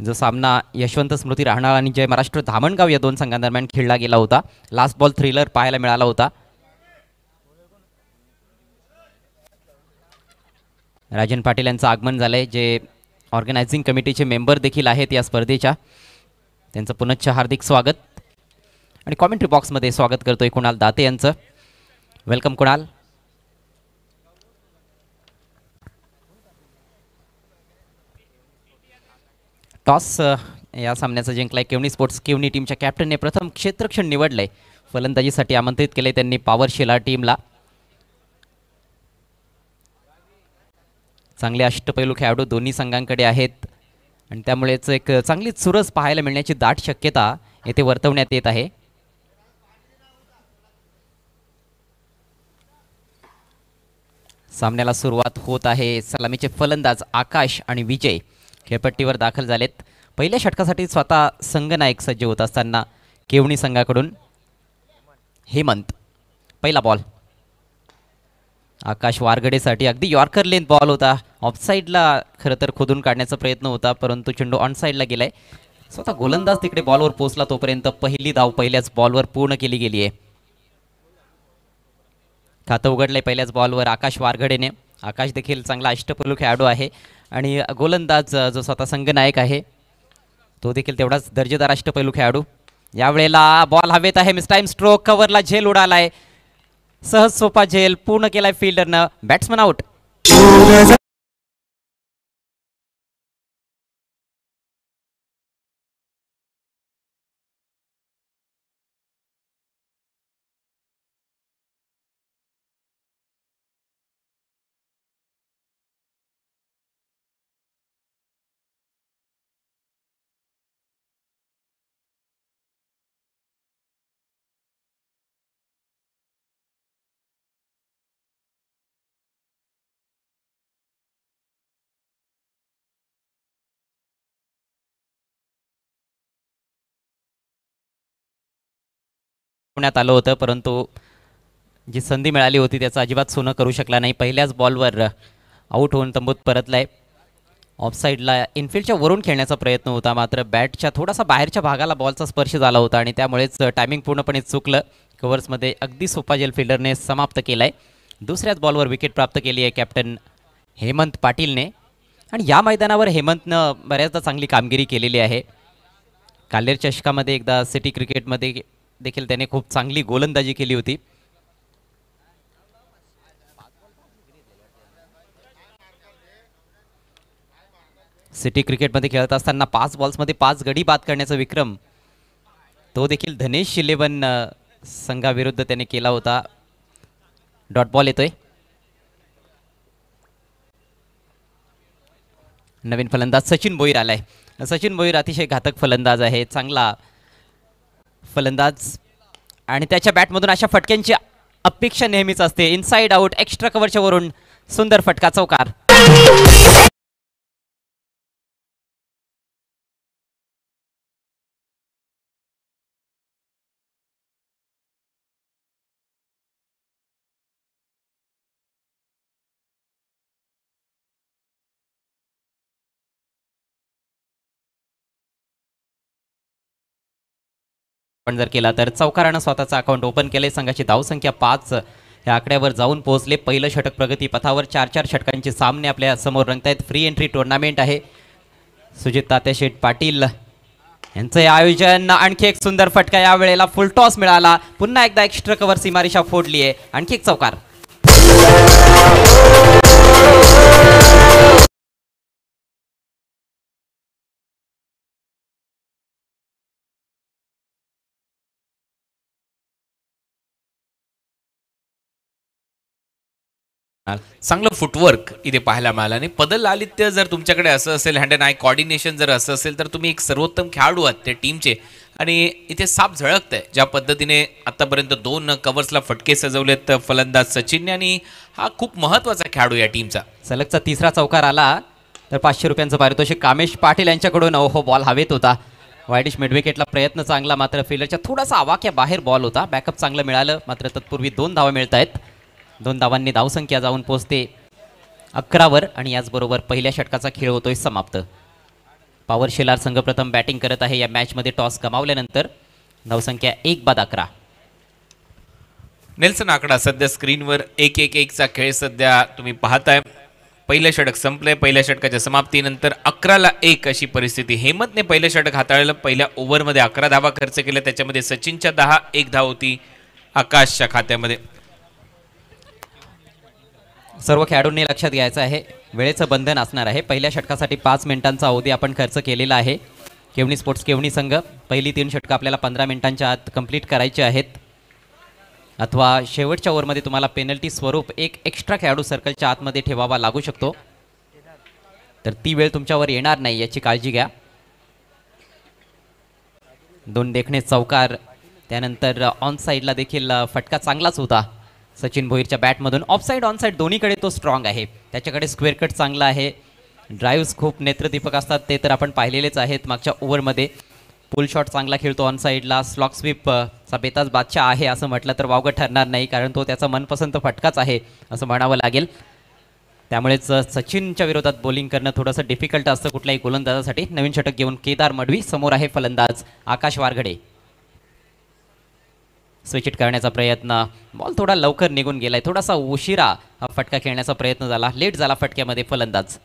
जो सामना यशवंत स्मृती राहणार आणि जय महाराष्ट्र धामणगाव या दोन संघांदरम्यान खेळला गेला होता. लास्ट बॉल थ्रिलर पाहायला मिळाला होता. राजन पाटील यांचं आगमन झालंय, जे ऑर्गनायझिंग कमिटीचे मेंबर देखील आहेत या स्पर्धेच्या. त्यांचं पुनश्च हार्दिक स्वागत. आणि कॉमेंट्री बॉक्समध्ये स्वागत करतोय कुणाल दाते यांचं. वेलकम कुणाल. टॉस या सामन्याचा जिंकलाय केवणी स्पोर्ट्स. केवणी टीमच्या कॅप्टनने प्रथम क्षेत्ररक्षण निवडलंय. फलंदाजीसाठी आमंत्रित केले त्यांनी पॉवर शेलार टीमला. चांगले अष्टपैलू खेळाडू दोन्ही संघांकडे आहेत आणि त्यामुळेच एक चांगली चुरस पाहायला मिळण्याची दाट शक्यता येथे वर्तवण्यात येत आहे. सामन्याला सुरुवात होत आहे. सलामीचे फलंदाज आकाश आणि विजय खेळपट्टीवर दाखल झालेत. पहिल्या षटकासाठी स्वतः संघनायक सज्ज होत असताना केवणी संघाकडून हेमंत. पहिला बॉल आकाश वारगडेसाठी अगदी यॉर्कर लेंथ बॉल होता. ऑफसाईडला खरं तर खोदून काढण्याचा प्रयत्न होता, परंतु चेंडू ऑन साईडला गेलाय. स्वतः गोलंदाज तिकडे बॉलवर पोहोचला तोपर्यंत पहिली धाव पहिल्याच बॉलवर पूर्ण केली गेली आहे. खातं उघडलंय पहिल्याच बॉलवर आकाश वारगडेने. आकाश देखील चांगला अष्टपैलू खेळाडू आहे आणि गोलंदाज जो स्वतः संघनायक आहे तो देखील तेवढाच दर्जेदार अष्टपैलू खेळाडू. यावेळेला बॉल हवेत आहे. Miss time stroke. कव्हरला झेल उडालाय. सहज सोपा झेल पूर्ण केलाय फिल्डरनं. Batsman out. आलं होतं, परंतु जी संधी मिळाली होती त्याचं अजिबात सोनं करू शकला नाही. पहिल्याच बॉलवर आऊट होऊन तंबूत परतलाय. ऑफसाईडला इनफिल्डच्या वरून खेळण्याचा प्रयत्न होता, मात्र बॅटच्या थोडासा बाहेरच्या भागाला बॉलचा स्पर्श झाला होता आणि त्यामुळेच टायमिंग पूर्णपणे चुकलं. कव्हर्समध्ये अगदी सोपा झेल फिल्डरने समाप्त केलाय. दुसऱ्याच बॉलवर विकेट प्राप्त केली आहे कॅप्टन हेमंत पाटीलने. आणि या मैदानावर हेमंतनं बऱ्याचदा चांगली कामगिरी केलेली आहे. कालेर चषकामध्ये एकदा सिटी क्रिकेटमध्ये देखील त्याने खूप चांगली गोलंदाजी केली होती. सिटी क्रिकेटमध्ये खेळत असताना 5 बॉल्समध्ये 5 गडी बाद करण्याचा विक्रम तो देखील धनेश 11 संघाविरुद्ध त्याने केला होता. डॉट बॉल येतोय. नवीन फलंदाज सचिन भोईर आलाय. सचिन भोईर अतिशय घातक फलंदाज आहे, चांगला फलंदाज आणि त्याच्या बॅटमधून अशा फटक्यांची अपेक्षा नेहमीच असते. Inside out. एक्स्ट्रा कव्हरच्या वरून सुंदर फटका. चौकार. पण जर केला तर चौकारानं स्वतःचा अकाउंट ओपन केले. संघाची धावसंख्या 5 या आकड्यावर जाऊन पोहोचले. पहिलं षटक प्रगती पथावर. 4-4 षटकांचे सामने आपल्या समोर रंगतायत. फ्री एंट्री टुर्नामेंट आहे. सुजित तात्याशेठ पाटील यांचं हे आयोजन. आणखी एक सुंदर फटका. यावेळेला फुल टॉस मिळाला. पुन्हा एकदा एक्स्ट्रा कव्हर सीमारेषा फोडली आहे. आणखी एक चौकार. चांगलं फुटवर्क इथे पाहायला मिळालं. आणि पदल लालित्य जर तुमच्याकडे असं असेल, हँड अँड आय कॉर्डिनेशन जर असं असेल, तर तुम्ही एक सर्वोत्तम खेळाडू आहात त्या टीमचे. आणि इथे साप झळकत आहे ज्या पद्धतीने आतापर्यंत 2 कव्हर्सला फटके सजवलेत फलंदाज सचिनने. आणि हा खूप महत्वाचा खेळाडू या टीमचा. सलगचा तिसरा चौकार आला तर 500 रुपयांचं पारितोषिक कामेश पाटील यांच्याकडून. ओहो, बॉल हवेत होता. वाईडिश मिडविकेटला प्रयत्न चांगला, मात्र फिल्डरच्या थोडासा आवाक्या बाहेर बॉल होता. बॅकअप चांगलं मिळालं, मात्र तत्पूर्वी 2 धावा मिळत आहेत. 2 धावांनी धावसंख्या जाऊन पोहोचते 11वर आणि याचबरोबर पहिल्या षटकाचा खेळ होतोय समाप्त. पॉवर शेलार संघ प्रथम बॅटिंग करत आहे या मॅचमध्ये टॉस गमावल्यानंतर. धावसंख्या 1-1. नेल्सन आकडा सध्या स्क्रीनवर 1-1-1चा खेळ सध्या तुम्ही पाहताय. पहिलं षटक संपलंय. पहिल्या षटकाच्या समाप्तीनंतर 11-1 अशी परिस्थिती. हेमंतने पहिलं षटक हाताळलं. पहिल्या ओव्हरमध्ये 11 धावा खर्च केल्या. त्याच्यामध्ये सचिनच्या 10, 1 धाव होती आकाशच्या खात्यामध्ये. सर्व खेळाडूंनी लक्षात घ्यायचं आहे, वेळेचं बंधन असणार आहे. पहिल्या षटकासाठी 5 मिनिटांचा अवधी आपण खर्च केलेला आहे. केवणी स्पोर्ट्स केवणी संघ पहिली 3 षटकं आपल्याला 15 मिनिटांच्या आत कंप्लीट करायचे आहेत, अथवा शेवटच्या ओव्हरमध्ये तुम्हाला पेनल्टी स्वरूप एक एक्स्ट्रा खेळाडू सर्कलच्या आतमध्ये ठेवावा लागू शकतो. तर ती वेळ तुमच्यावर येणार नाही याची काळजी घ्या. 2 देखणे चौकार, त्यानंतर ऑन साईडला देखील फटका चांगलाच होता सचिन भोईरच्या बॅटमधून. ऑफसाईड ऑनसाईड दोन्हीकडे तो स्ट्रॉंग आहे. त्याच्याकडे स्क्वेअर कट चांगला आहे. ड्राईव्स खूप नेत्रदीपक असतात ते तर आपण पाहिलेलेच आहेत मागच्या ओव्हरमध्ये. पुल शॉट चांगला खेळतो ऑन साईडला. स्लॉक स्वीपचा बेताज बादशाह आहे असं म्हटलं तर वावगं ठरणार नाही, कारण तो त्याचा मनपसंत फटकाच आहे असं म्हणावं लागेल. त्यामुळेच सचिनच्या विरोधात बॉलिंग करणं थोडंसं डिफिकल्ट असतं कुठल्याही गोलंदाजासाठी. नवीन षटक घेऊन केदार मडवी समोर आहे फलंदाज आकाश वारघडे. स्विच इट करण्याचा प्रयत्न, बॉल थोडा लवकर निघून गेलाय. थोडासा उशिरा हा फटका खेळण्याचा प्रयत्न झाला, लेट झाला फटक्यामध्ये फलंदाज.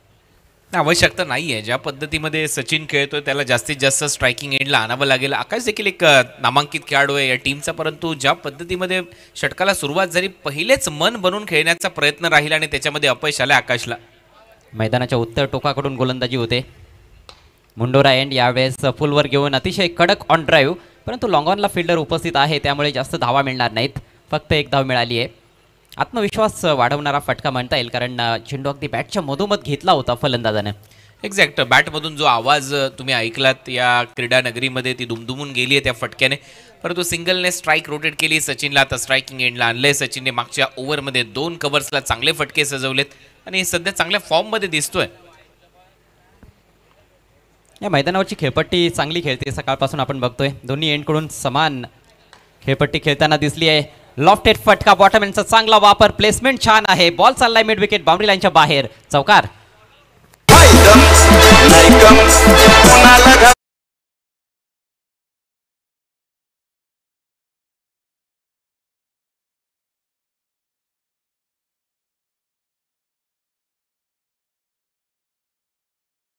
आवश्यकता नाही आहे. ज्या पद्धतीमध्ये सचिन खेळतोय त्याला जास्तीत जास्त स्ट्रायकिंग एंडला आणावं लागेल. आकाश देखील एक नामांकित खेळाडू आहे या टीमचा, परंतु ज्या पद्धतीमध्ये षटकाला सुरुवात झाली पहिलेच मन बनून खेळण्याचा प्रयत्न राहिला आणि त्याच्यामध्ये अपयश आलं आकाशला. मैदानाच्या उत्तर टोकाकडून गोलंदाजी होते. मुंडोरा एंड यावेळेस फुलवर घेऊन अतिशय कडक ऑन ड्राईव्ह, परंतु लॉंगॉनला फिल्डर उपस्थित आहे त्यामुळे जास्त धावा मिळणार नाहीत. फक्त 1 धाव मिळाली आहे. आत्मविश्वास वाढवणारा फटका म्हणता येईल, कारण चेंडू अगदी बॅटच्या मधोमध घेतला होता फलंदाजाने. एक्झॅक्ट बॅटमधून जो आवाज तुम्ही ऐकलात या क्रीडा नगरीमध्ये ती दुमदुमून गेली आहे त्या फटक्याने, परंतु सिंगलने स्ट्राईक रोटेट केली सचिनला. आता स्ट्रायकिंग एंडला आणलंय सचिनने. मागच्या ओव्हरमध्ये 2 कव्हर्सला चांगले फटके सजवलेत आणि सध्या चांगल्या फॉर्ममध्ये दिसतोय. या मैदानावरची खेळपट्टी चांगली खेळते सकाळपासून आपण बघतोय. दोन्ही एंडकडून समान खेळपट्टी खेळताना दिसली आहे. लॉफ्टेड फटका, बॉटम एंडचा चांगला वापर, प्लेसमेंट छान आहे. बॉल चाललाय मिड विकेट बाउंड्री लाईनच्या बाहेर. चौकार.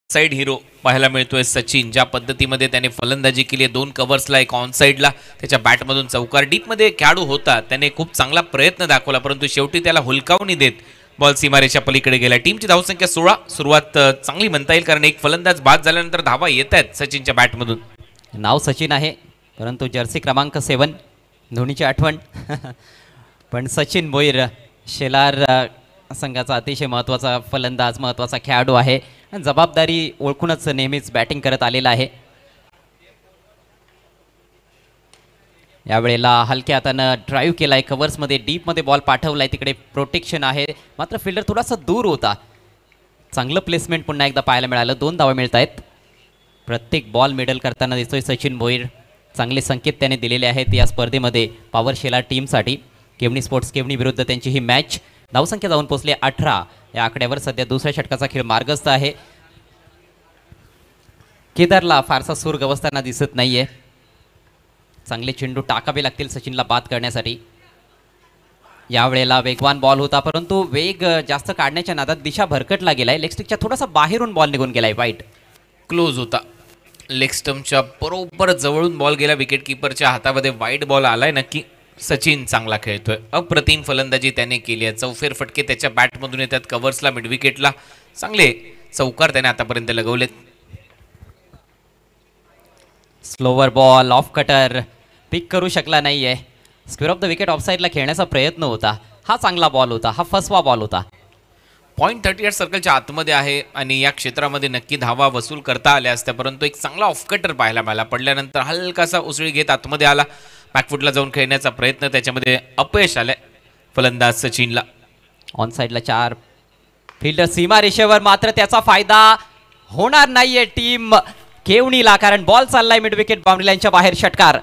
साइड हिरो पाहायला मिळतोय सचिन. ज्या पद्धतीमध्ये त्याने फलंदाजी केली, 2 कव्हर्सला एक ऑन साईडला, त्याच्या बॅटमधून चौकार. डीपमध्ये खेळाडू होता, त्याने खूप चांगला प्रयत्न दाखवला, परंतु शेवटी त्याला हुलकावणी देत बॉल सीमारेच्या पलीकडे गेला. टीमची धावसंख्या 16. सुरुवात चांगली म्हणता येईल, कारण एक फलंदाज बाद झाल्यानंतर धावा येत आहेत सचिनच्या बॅटमधून. नाव सचिन आहे, परंतु जर्सी क्रमांक 7 धोनीची आठवण. पण सचिन भोईर शेलार संघाचा अतिशय महत्त्वाचा फलंदाज, महत्त्वाचा खेळाडू आहे. जबाबदारी ओळखूनच नेहमीच बॅटिंग करत आलेला आहे. यावेळेला हलक्या हातानं ड्राईव्ह केलाय, कव्हर्समध्ये डीपमध्ये बॉल पाठवलाय. तिकडे प्रोटेक्शन आहे, मात्र फिल्डर थोडासा दूर होता. चांगलं प्लेसमेंट पुन्हा एकदा पाहायला मिळालं. 2 धावा मिळत आहेत. प्रत्येक बॉल मिडल करताना दिसतोय सचिन भोईर. चांगले संकेत त्याने दिलेले आहेत या स्पर्धेमध्ये पॉवर शेलार टीमसाठी. केवणी स्पोर्ट्स केवणी विरुद्ध त्यांची ही मॅच. धावसंख्या जाऊन पोहोचली 18. या आकड्यावर सध्या दुसऱ्या षटकाचा खेळ मार्गस्थ आहे. केदारला फारसा सूर गवसताना दिसत नाहीये. चांगले चेंडू टाकावे लागतील सचिनला बाद करण्यासाठी. यावेळेला वेगवान बॉल होता, परंतु वेग जास्त काढण्याच्या नादात दिशा भरकटला गेलाय. लेगस्टिकच्या थोडासा बाहेरून बॉल निघून गेलाय. वाईट क्लोज होता. लेग स्टम्पच्या बरोबर जवळून बॉल गेला. विकेट किपरच्या हातामध्ये वाईट बॉल आलाय. नक्की सचिन चांगला खेळतोय. अप्रतिम फलंदाजी त्याने केली आहे. चौफेर फटके त्याच्या बॅटमधून येतात. कव्हर्सला मिड विकेटला चांगले चौकार त्याने आतापर्यंत लगवलेत. स्लोवर बॉल, ऑफ कटर पिक करू शकला नाहीये. Square of the wicket of साईडला खेळण्याचा प्रयत्न होता. हा चांगला बॉल होता, हा फसवा बॉल होता. .38 सर्कलच्या आतमध्ये आहे आणि या क्षेत्रामध्ये नक्की धावा वसूल करता आल्या असत्या, परंतु एक चांगला ऑफ कटर पाहायला मिळाला. पडल्यानंतर हलकासा उसळी घेत आतमध्ये आला. बॅकफुटला जाऊन खेळण्याचा प्रयत्न, त्याच्यामध्ये अपयश आलंय फलंदाज सचिनला. ऑन साईडला 4 फिल्डर सीमा रेषेवर, मात्र त्याचा फायदा होणार नाहीये टीम केवणीला, कारण बॉल चाललाय मिड विकेट बाउंड्री लाईनच्या बाहेर. षटकार.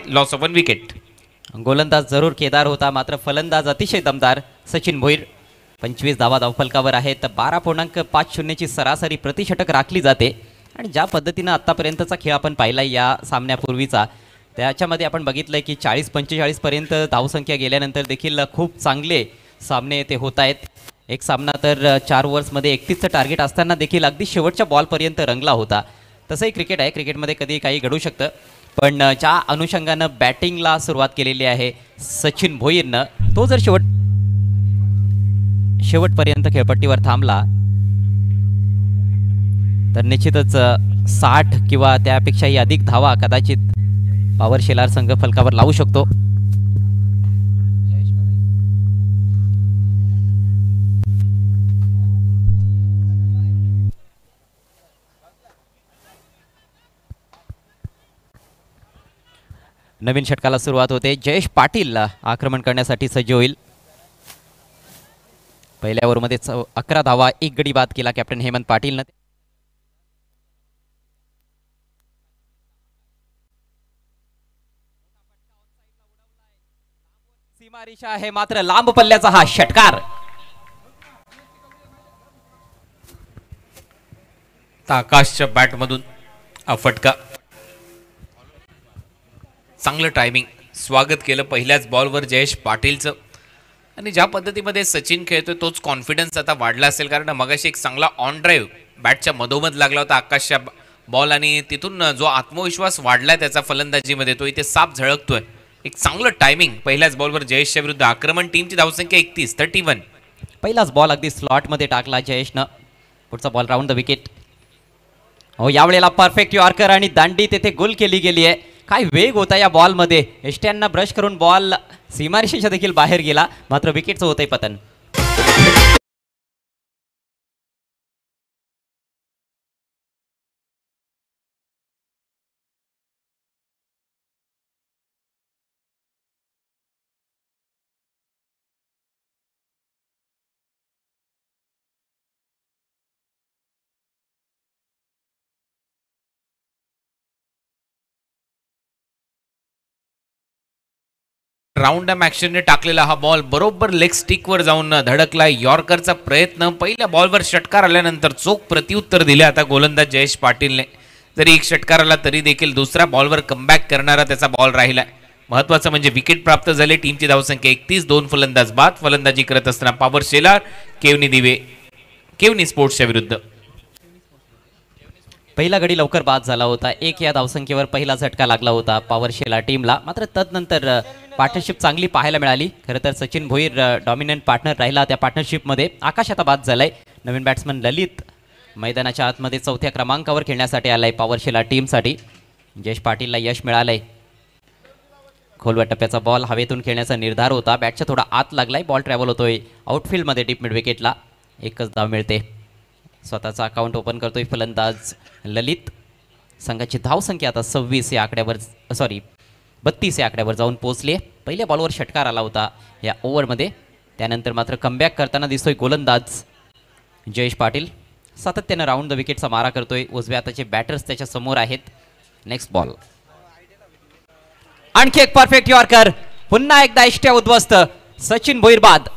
Loss of 1 wicket. गोलंदाज जरूर केदार होता, मात्र फलंदाज अतिशय दमदार सचिन भोईर. 25 धावा धावफलकावर आहेत. 12.50ची सरासरी प्रतिषटक राखली जाते. आणि ज्या पद्धतीनं आत्तापर्यंतचा खेळ आपण पाहिला या सामन्यापूर्वीचा, त्याच्यामध्ये आपण बघितलं की 40-45 पर्यंत धावसंख्या गेल्यानंतर देखील खूप चांगले सामने ते होत आहेत. एक सामना तर 4 ओव्हर्समध्ये 31चं टार्गेट असताना देखील अगदी शेवटच्या बॉलपर्यंत रंगला होता. तसंही क्रिकेट आहे, क्रिकेटमध्ये कधी काही घडू शकतं. पण ज्या अनुषंगानं बॅटिंगला सुरुवात केलेली आहे सचिन भोईरनं, तो जर शेवटपर्यंत खेळपट्टीवर थांबला तर निश्चितच 60 किंवा त्यापेक्षाही अधिक धावा कदाचित पॉवर शेलार संघ फलकावर लावू शकतो. नवीन षटकाला सुरुवात होते. जयेश पाटील आक्रमण करण्यासाठी सज्ज होईल. पहिल्या ओव्हरमध्ये 11 धावा, 1 गडी बाद केला कॅप्टन हेमंत पाटीलनं. सीमारेषा आहे, मात्र लांब पल्ल्याचा हा षटकार. आकाशच्या बॅटमधून हा फटका. चांगलं टायमिंग, स्वागत केलं पहिल्याच बॉलवर जयेश पाटीलचं. आणि ज्या पद्धतीमध्ये सचिन खेळतोय तोच कॉन्फिडन्स आता वाढला असेल, कारण मगाशी एक चांगला ऑन ड्राईव्ह बॅटच्या मधोमध लागला होता आकाशच्या बॉल, आणि तिथून जो आत्मविश्वास वाढलाय त्याचा फलंदाजीमध्ये तो इथे साफ झळकतोय. एक चांगलं टायमिंग पहिल्याच बॉलवर जयेशच्या विरुद्ध. आक्रमण टीमची धावसंख्या 31. पहिलाच बॉल अगदी स्लॉटमध्ये टाकला जयेशनं. पुढचा बॉल राऊंड द विकेट. हो, यावेळेला परफेक्ट यॉर्कर आणि दांडी तेथे गोल केली गेली आहे. काय वेग होता या बॉलमध्ये. एस्ट्यांना ब्रश करून बॉल सीमारेषेच्या देखील बाहेर गेला, मात्र विकेटचं होतंय पतन. राऊंड ॲक्शनने टाकलेला हा बॉल बरोबर लेग स्टिकवर जाऊन धडकला. यॉर्करचा प्रयत्न. पहिल्या बॉलवर षटकार आल्यानंतर चोख प्रत्युत्तर दिले आता गोलंदाज जयेश पाटीलने. जरी एक षटकार आला तरी देखील दुसऱ्या बॉलवर कमबॅक करणारा त्याचा बॉल राहिला. महत्वाचं म्हणजे विकेट प्राप्त झाले. टीमची धावसंख्या 31. 2 फलंदाज बाद. फलंदाजी करत असताना पॉवर शेलार, केवनी दिवे, केवनी स्पोर्ट्सच्या विरुद्ध. पहिला गडी लवकर बाद झाला होता. 1 या धावसंख्येवर पहिला झटका लागला होता पॉवर शेलार टीमला. मात्र तदनंतर पार्टनरशिप चांगली पाहायला मिळाली. खरं तर सचिन भोईर डॉमिनंट पार्टनर राहिला त्या पार्टनरशिपमध्ये. आकाश आता बाद झालाय. नवीन बॅट्समन ललित मैदानाच्या आतमध्ये 4थ्या क्रमांकावर खेळण्यासाठी आलाय पॉवर शेलार टीमसाठी. जयेश पाटीलला यश मिळालंय. खोलवर टप्प्याचा बॉल हवेतून खेळण्याचा निर्धार होता. बॅटच्या थोडा आत लागलाय. बॉल ट्रॅव्हल होतोय आउटफील्डमध्ये डीप मिड विकेटला. एकच धाव मिळते. स्वतःचा अकाउंट ओपन करतोय फलंदाज ललित. संघाची धावसंख्या आता 26 या आकड्यावर 32 या आकड्यावर जाऊन पोहोचली. पहिल्या बॉलवर षटकार आला होता या ओव्हरमध्ये. त्यानंतर मात्र कमबॅक करताना दिसतोय गोलंदाज जयेश पाटील. सातत्यानं राऊंड द विकेटचा मारा करतोय. उजव्या हाताचे बॅटर्स त्याच्या समोर आहेत. Next ball. आणखी एक परफेक्ट यॉर्कर. पुन्हा एकदा इष्ट्या उद्ध्वस्त. सचिन भोईर बाद.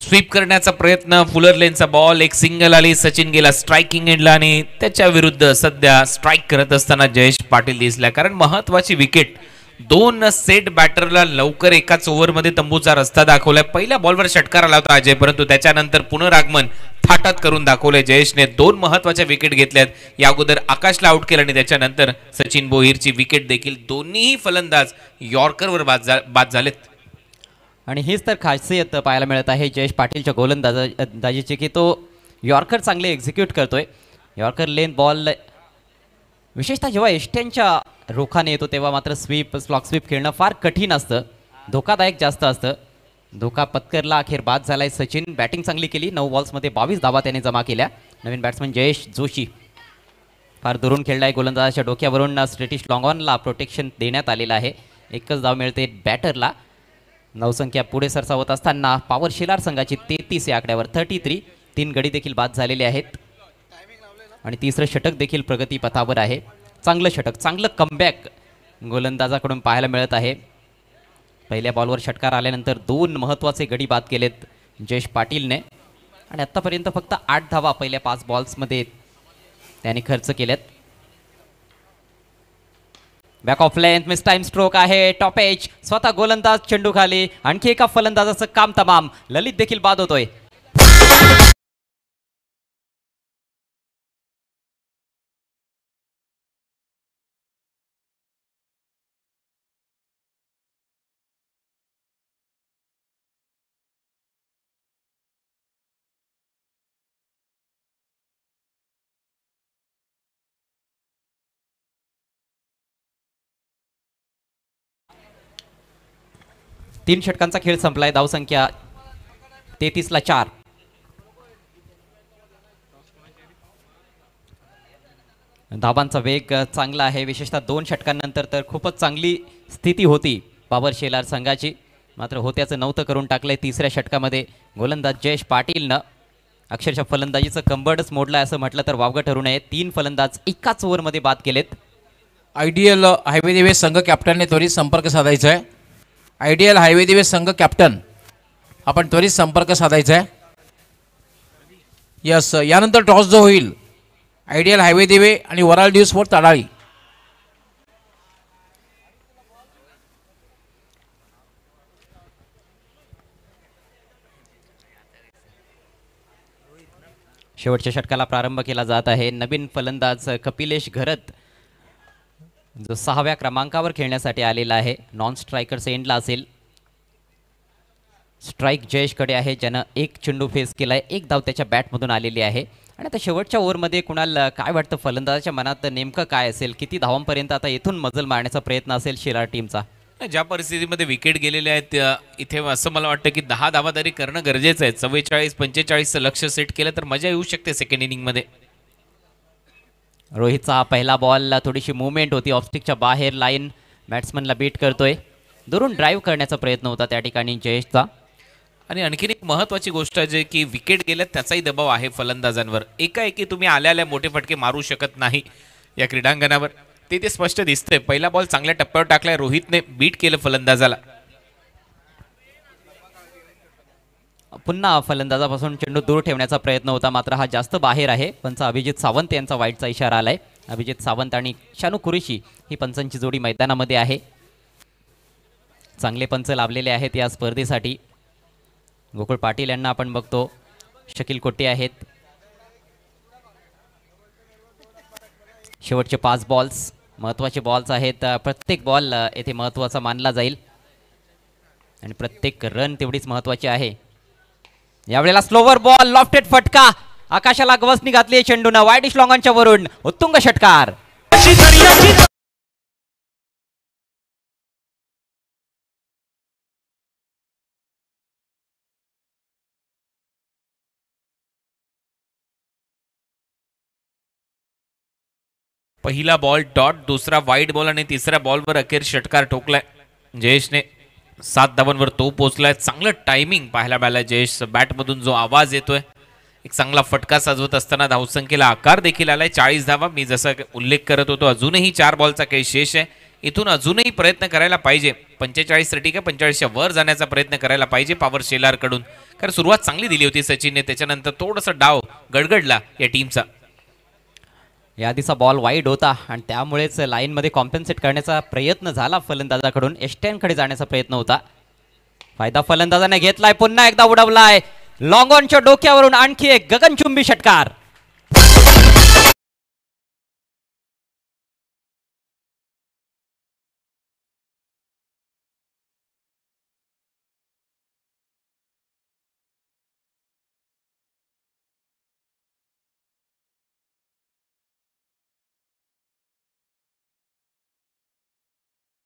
स्वीप करण्याचा प्रयत्न. फुलर लेनचा बॉल. एक सिंगल आली. सचिन गेला स्ट्रायकिंग एंडला आणि त्याच्या विरुद्ध सध्या स्ट्राईक करत असताना जयेश पाटील दिसला. कारण महत्वाची विकेट. 2 सेट बॅटरला लवकर एकाच ओव्हरमध्ये तंबूचा रस्ता दाखवलाय. पहिल्या बॉलवर षटकार आला होता अजय, परंतु त्याच्यानंतर पुनरागमन थाटात करून दाखवलंय जयेशने. 2 महत्वाच्या विकेट घेतल्यात. या अगोदर आकाशला आउट केलं आणि त्याच्यानंतर सचिन भोईरची विकेट देखील. दोन्ही फलंदाज यॉर्करवर बाद झालेत. आणि हीच तर खासियत पाहायला मिळत आहे जयेश पाटीलच्या गोलंदाजीची, की तो यॉर्कर चांगले एक्झिक्यूट करतोय. यॉर्कर लेन बॉल विशेषतः जेव्हा एष्ट्यांच्या रोखाने येतो तेव्हा मात्र स्लॉक स्वीप खेळणं फार कठीण असतं. धोकादायक जास्त असतं. धोका पत्करला. अखेर बाद झालाय सचिन. बॅटिंग चांगली केली. 9 बॉल्समध्ये 22 धावा त्याने जमा केल्या. नवीन बॅट्समन जयेश जोशी. फार दुरून खेळलाय गोलंदाजाच्या डोक्यावरून स्ट्रेटिश लॉंगॉनला प्रोटेक्शन देण्यात आलेलं आहे. एकच धाव मिळते बॅटरला. धावसंख्या पुढे सरसावत असताना पॉवर शेलार संघाची 33 या आकड्यावर 33. 3 गडी देखील बाद झालेले आहेत आणि तिसरं षटक देखील प्रगती पथावर आहे. चांगलं षटक, चांगलं कमबॅक गोलंदाजाकडून पाहायला मिळत आहे. पहिल्या बॉलवर षटकार आल्यानंतर 2 महत्त्वाचे गडी बाद केलेत जयेश पाटीलने आणि आत्तापर्यंत फक्त 8 धावा पहिल्या 5 बॉल्समध्ये त्यांनी खर्च केल्यात. Back of length miss time stroke आहे. टॉप एज स्वतः गोलंदाज चेंडू खाली. आणखी एका फलंदाजाचं काम तमाम. ललित देखील बाद होतोय. तीन षटकांचा खेळ संपलाय. धावसंख्या 33 ला 4. धाबांचा वेग चांगला आहे. विशेषतः 2 षटकांनंतर तर खूपच चांगली स्थिती होती पॉवर शेलार संघाची. मात्र होत्याचं नव्हतं करून टाकलंय. तिसऱ्या षटकामध्ये गोलंदाज जयेश पाटीलनं अक्षरशः फलंदाजीचं कंबरच मोडलंय असं म्हटलं तर वावगं ठरू नये. 3 फलंदाज एकाच ओव्हरमध्ये बाद केलेत. आयडियल हायवे दिवे संघ कॅप्टनने त्वरित संपर्क साधायचा आहे. आयडियल हायवे दिवे संघ कॅप्टन आपण त्वरित संपर्क साधायचा आहे. यस, यानंतर टॉस जो होईल आयडियल हायवे दिवे आणि वराल ड्यू स्पोर्ट तडाळी. शेवटच्या षटकाला प्रारंभ केला जात आहे. नवीन फलंदाज कपिलेश घरत जो 6व्या क्रमांकावर खेळण्यासाठी आलेला आहे. नॉन स्ट्रायकर्स एंडला असेल. स्ट्राईक जयेशकडे आहे ज्यानं 1 चेंडू फेस केलाय. 1 धाव त्याच्या बॅटमधून आलेली आहे. आणि आता शेवटच्या ओव्हरमध्ये कुणाला काय वाटतं फलंदाजाच्या मनात नेमकं काय असेल? किती धावांपर्यंत आता इथून मजल मारण्याचा प्रयत्न असेल शेलार टीमचा? ज्या परिस्थितीमध्ये विकेट गेलेले आहेत इथे असं मला वाटतं की 10 धावा तरी करणं गरजेचं आहे. 44-45चं लक्ष सेट केलं तर मजा येऊ शकते सेकंड इनिंगमध्ये. रोहितचा हा पहिला बॉल थोडीशी मुवमेंट होती. ऑफस्टिकच्या बाहेर लाईन बॅट्समनला बीट करतोय. दुरून ड्राईव्ह करण्याचा प्रयत्न होता त्या ठिकाणी जयेशचा. आणि आणखीन एक महत्त्वाची गोष्ट जे की विकेट गेल्यात त्याचाही दबाव आहे फलंदाजांवर. एकाएकी तुम्ही आल्या मोठे फटके मारू शकत नाही या क्रीडांगणावर. ते स्पष्ट दिसतंय. पहिला बॉल चांगल्या टप्प्यावर टाकलाय. रोहितने बीट केलं फलंदाजाला. पुन्हा फलंदाजापासून चेंडू दूर ठेवण्याचा प्रयत्न होता मात्र हा जास्त बाहेर आहे. पंच अभिजित सावंत यांचा वाईटचा इशारा आलाय. अभिजित सावंत आणि शानू कुरेशी ही पंचांची जोडी मैदानामध्ये आहे. चांगले पंच लाभलेले आहेत या स्पर्धेसाठी. गोकुळ पाटील यांना आपण बघतो. शकील कोटे आहेत. शेवटचे 5 बॉल्स महत्त्वाचे बॉल्स आहेत. प्रत्येक बॉल येथे महत्त्वाचा मानला जाईल आणि प्रत्येक रन तेवढीच महत्त्वाची आहे. यावेळेला स्लोवर बॉल लॉफ्टेड फटका. आकाशाला गवसणी घातली चेंडूनं. वाईडिश लॉंगॉनच्या वरून उत्तुंग षटकार. पहिला बॉल डॉट, दुसरा वाईड बॉल आणि तिसऱ्या बॉलवर अखेर षटकार ठोकलाय जयेशने. 7 धावांवर तो पोहोचलाय. चांगलं टायमिंग पाहायला मिळालं. जयेश बॅटमधून जो आवाज येतोय एक चांगला फटका साजवत असताना धावसंख्येला आकार देखील आलाय. 40 धावा. मी जसा उल्लेख करत होतो अजूनही 4 बॉलचा काही शेष आहे. इथून अजूनही प्रयत्न करायला पाहिजे. 45 साठी का 45च्या वर जाण्याचा प्रयत्न करायला पाहिजे पॉवर शेलार कडून. कारण सुरुवात चांगली दिली होती सचिनने. त्याच्यानंतर थोडासा डाव गडगडला या टीमचा. याआधीचा बॉल वाईड होता आणि त्यामुळेच लाईनमध्ये कॉम्पेन्सेट करण्याचा प्रयत्न झाला फलंदाजाकडून. एस्टॅनकडे जाण्याचा प्रयत्न होता. फायदा फलंदाजाने घेतलाय. पुन्हा एकदा उडवलाय. लॉंगॉनच्या डोक्यावरून आणखी एक गगनचुंबी षटकार.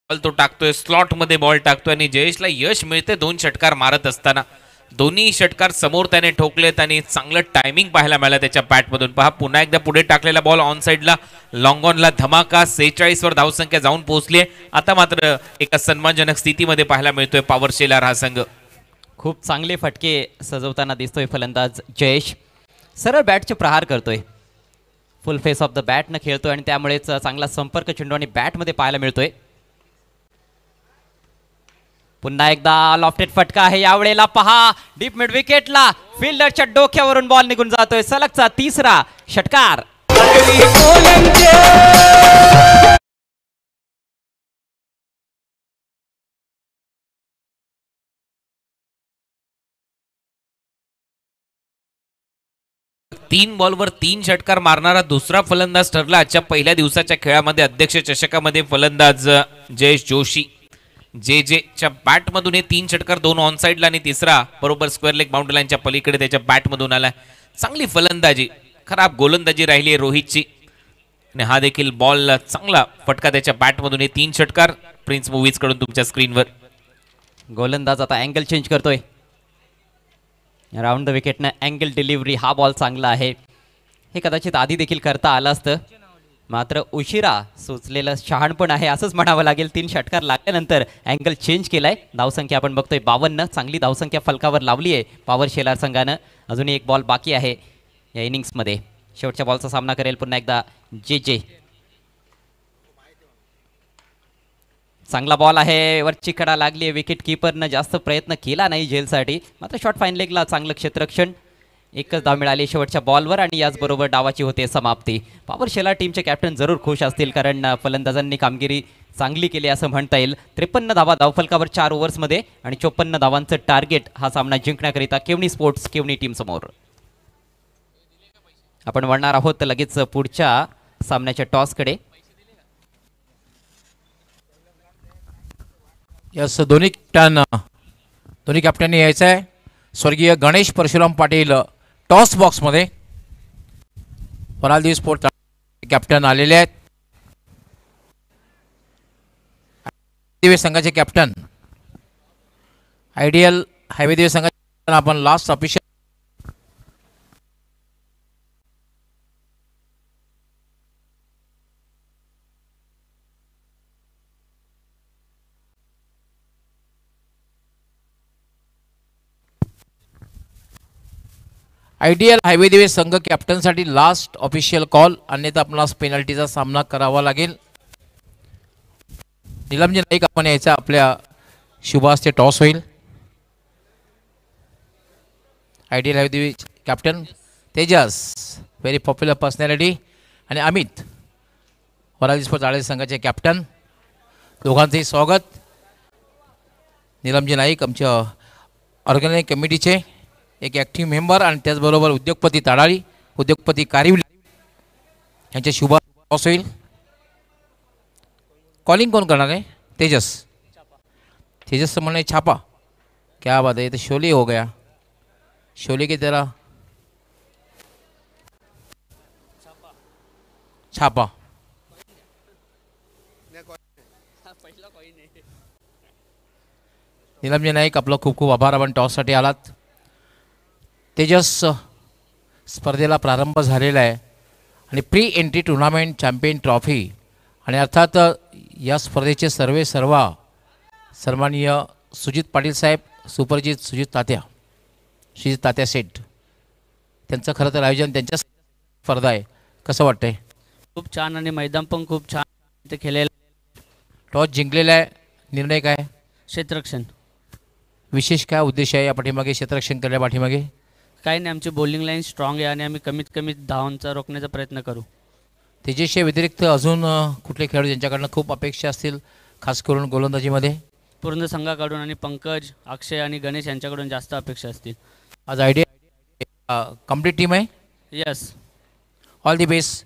तो टाकतोय स्लॉट मध्ये बॉल टाकतोय आणि जयेशला यश मिळते 2 षटकार मारत असताना. दोन्ही षटकार समोर त्याने ठोकलेत आणि चांगलं टायमिंग पाहायला मिळालं त्याच्या बॅटमधून. पहा पुन्हा एकदा पुढे टाकलेला बॉल ऑन साईडला लॉंग ऑनला धमाका. 46 वर धावसंख्या जाऊन पोहोचली आहे. आता मात्र एका सन्मानजनक स्थितीमध्ये पाहायला मिळतोय पॉवर शेलार हा संघ. खूप चांगले फटके सजवताना दिसतोय फलंदाज जयेश. सरळ बॅटचे प्रहार करतोय, फुल फेस ऑफ द बॅटनं खेळतोय आणि त्यामुळेच चांगला संपर्क चेंडू आणि बॅटमध्ये पाहायला मिळतोय. पुन्हा एकदा लॉफ्टेड फटका आहे यावेळेला. पहा डीप मिड विकेटला फिल्डरच्या डोक्यावरून बॉल निघून जातोय. सलगचा तिसरा षटकार. तीन बॉलवर 3 षटकार मारणारा दुसरा फलंदाज ठरला आजच्या पहिल्या दिवसाच्या खेळामध्ये. अध्यक्ष चषकामध्ये फलंदाज जयेश जोशी च्या बॅटमधून हे 3 षटकार, 2 ऑन साईडला आणि तिसरा बरोबर स्क्वेअर लेग बाउंड्री लाईनच्या पलीकडे त्याच्या बॅटमधून आला. चांगली फलंदाजी, खराब गोलंदाजी राहिली आहे रोहितची आणि हा देखील बॉल चांगला फटका त्याच्या बॅटमधून. हे 3 षटकार प्रिन्स मूव्हीज कडून तुमच्या स्क्रीनवर. गोलंदाज आता अँगल चेंज करतोय. राऊंड द विकेटनं अँगल डिलिव्हरी. हा बॉल चांगला आहे. हे कदाचित आधी देखील करता आलं असतं, मात्र उशिरा सुचलेलं शहाणपण आहे असंच म्हणावं लागेल. 3 षटकार लागल्यानंतर अँगल चेंज केलाय. धावसंख्या आपण बघतोय 52. चांगली धावसंख्या फलकावर लावली आहे पॉवर शेलार संघानं. अजूनही एक बॉल बाकी आहे या इनिंग्समध्ये. शेवटच्या बॉलचा सामना करेल पुन्हा एकदा जे. चांगला बॉल आहे, वरची कडा लागली आहे. विकेट किपरनं जास्त प्रयत्न केला नाही झेलसाठी, मात्र शॉर्ट फाईन लेगला चांगलं क्षेत्ररक्षण. एकच धाव मिळाली शेवटच्या बॉलवर आणि याचबरोबर डावाची होते समाप्ती. पॉवर शेलार टीमचे कॅप्टन जरूर खुश असतील, कारण फलंदाजांनी कामगिरी चांगली केली असं म्हणता येईल. 53 धावा धावफलकावर 4 ओव्हर्समध्ये आणि 54 धावांचं टार्गेट हा सामना जिंकण्याकरिता केवनी स्पोर्ट्स केवनी टीम समोर. आपण वळणार आहोत लगेच पुढच्या सामन्याच्या टॉसकडे. यस, दोन्ही कॅप्टननी यायचं आहे. स्वर्गीय गणेश परशुराम पाटील टॉस बॉक्समध्ये. वरालदेवी स्पोर्ट कॅप्टन आलेले आहेत. दिवे संघाचे कॅप्टन, आयडियल हायवे दिवे संघाचे आपण लास्ट ऑफिशियल आयडियल हायवे दिवे संघ कॅप्टनसाठी लास्ट ऑफिशियल कॉल, अन्यथा आपल्याला पेनल्टीचा सामना करावा लागेल. निलमजी नाईक आपण यायचा, आपल्या शुभास्ते टॉस होईल. आयडियल हायवे दिवे captain Tejas, very popular personality, आणि अमित वराली स्पोर्ट्स आळे संघाचे कॅप्टन. दोघांचंही स्वागत. निलमजी नाईक आमच्या ऑर्गनायझिंग कमिटीचे एक ॲक्टिव्ह मेंबर आणि त्याचबरोबर उद्योगपती ताडाळी, उद्योगपती कारिवली यांच्या शुभ टॉस होईल. कॉलिंग कौन करना है? तेजस. तेजस से म्हणणे छापा. क्या बात है, ये तो शोले हो गया. शोले की तरह छापा. नीलमजी नाईक, आपलं खूप खूप आभार. आपण टॉससाठी आलात. तेजस, स्पर्धेला प्रारंभ झालेला आहे आणि pre entry tournament champion trophy आणि अर्थात या स्पर्धेचे सर्व सन्माननीय सुजित पाटील साहेब, सुपरजित सुजित तात्या सेठ, त्यांचं खरं तर आयोजन, त्यांच्या स्पर्धा आहे. कसं वाटतंय? खूप छान आणि मैदान पण खूप छान इथे खेळलेलं. टॉस जिंकलेला आहे. निर्णय काय? क्षेत्ररक्षण. विशेष काय उद्देश आहे या पाठीमागे, क्षेत्ररक्षण करण्या पाठीमागे? काही नाही, आमची बॉलिंग लाईन स्ट्रॉंग आहे आणि आम्ही कमीत कमी धावांचा रोखण्याचा प्रयत्न करू. तेजसच्या व्यतिरिक्त अजून कुठले खेळाडू ज्यांच्याकडनं खूप अपेक्षा असतील, खास करून गोलंदाजीमध्ये? पूर्ण संघाकडून आणि पंकज, अक्षय आणि गणेश यांच्याकडून जास्त अपेक्षा असतील. आज आयडिया कम्प्लीट टीम आहे. Yes, all the best.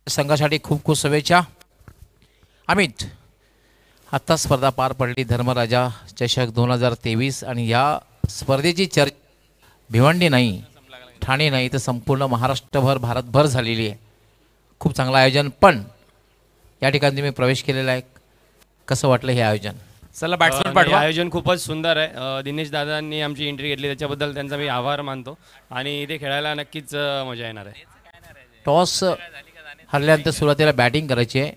संघासाठी खूप खूप शुभेच्छा. अमित, आत्ता स्पर्धा पार पडली, धर्मराजा चषक 2023, आणि या स्पर्धेची चर्चा भिवंडी नाही, ठाणे नाही, तर संपूर्ण महाराष्ट्रभर, भारतभर झालेली आहे. खूप चांगलं आयोजन. पण या ठिकाणी तुम्ही प्रवेश केलेला आहे, कसं वाटलं हे आयोजन? चला बॅट्समन नाही, पाठवा. आयोजन खूपच सुंदर आहे. दिनेश दादांनी आमची एंट्री घेतली त्याच्याबद्दल त्यांचा मी आभार मानतो आणि इथे खेळायला नक्कीच मजा येणार आहे. टॉस हरल्यानंतर सुरुवातीला बॅटिंग करायची आहे.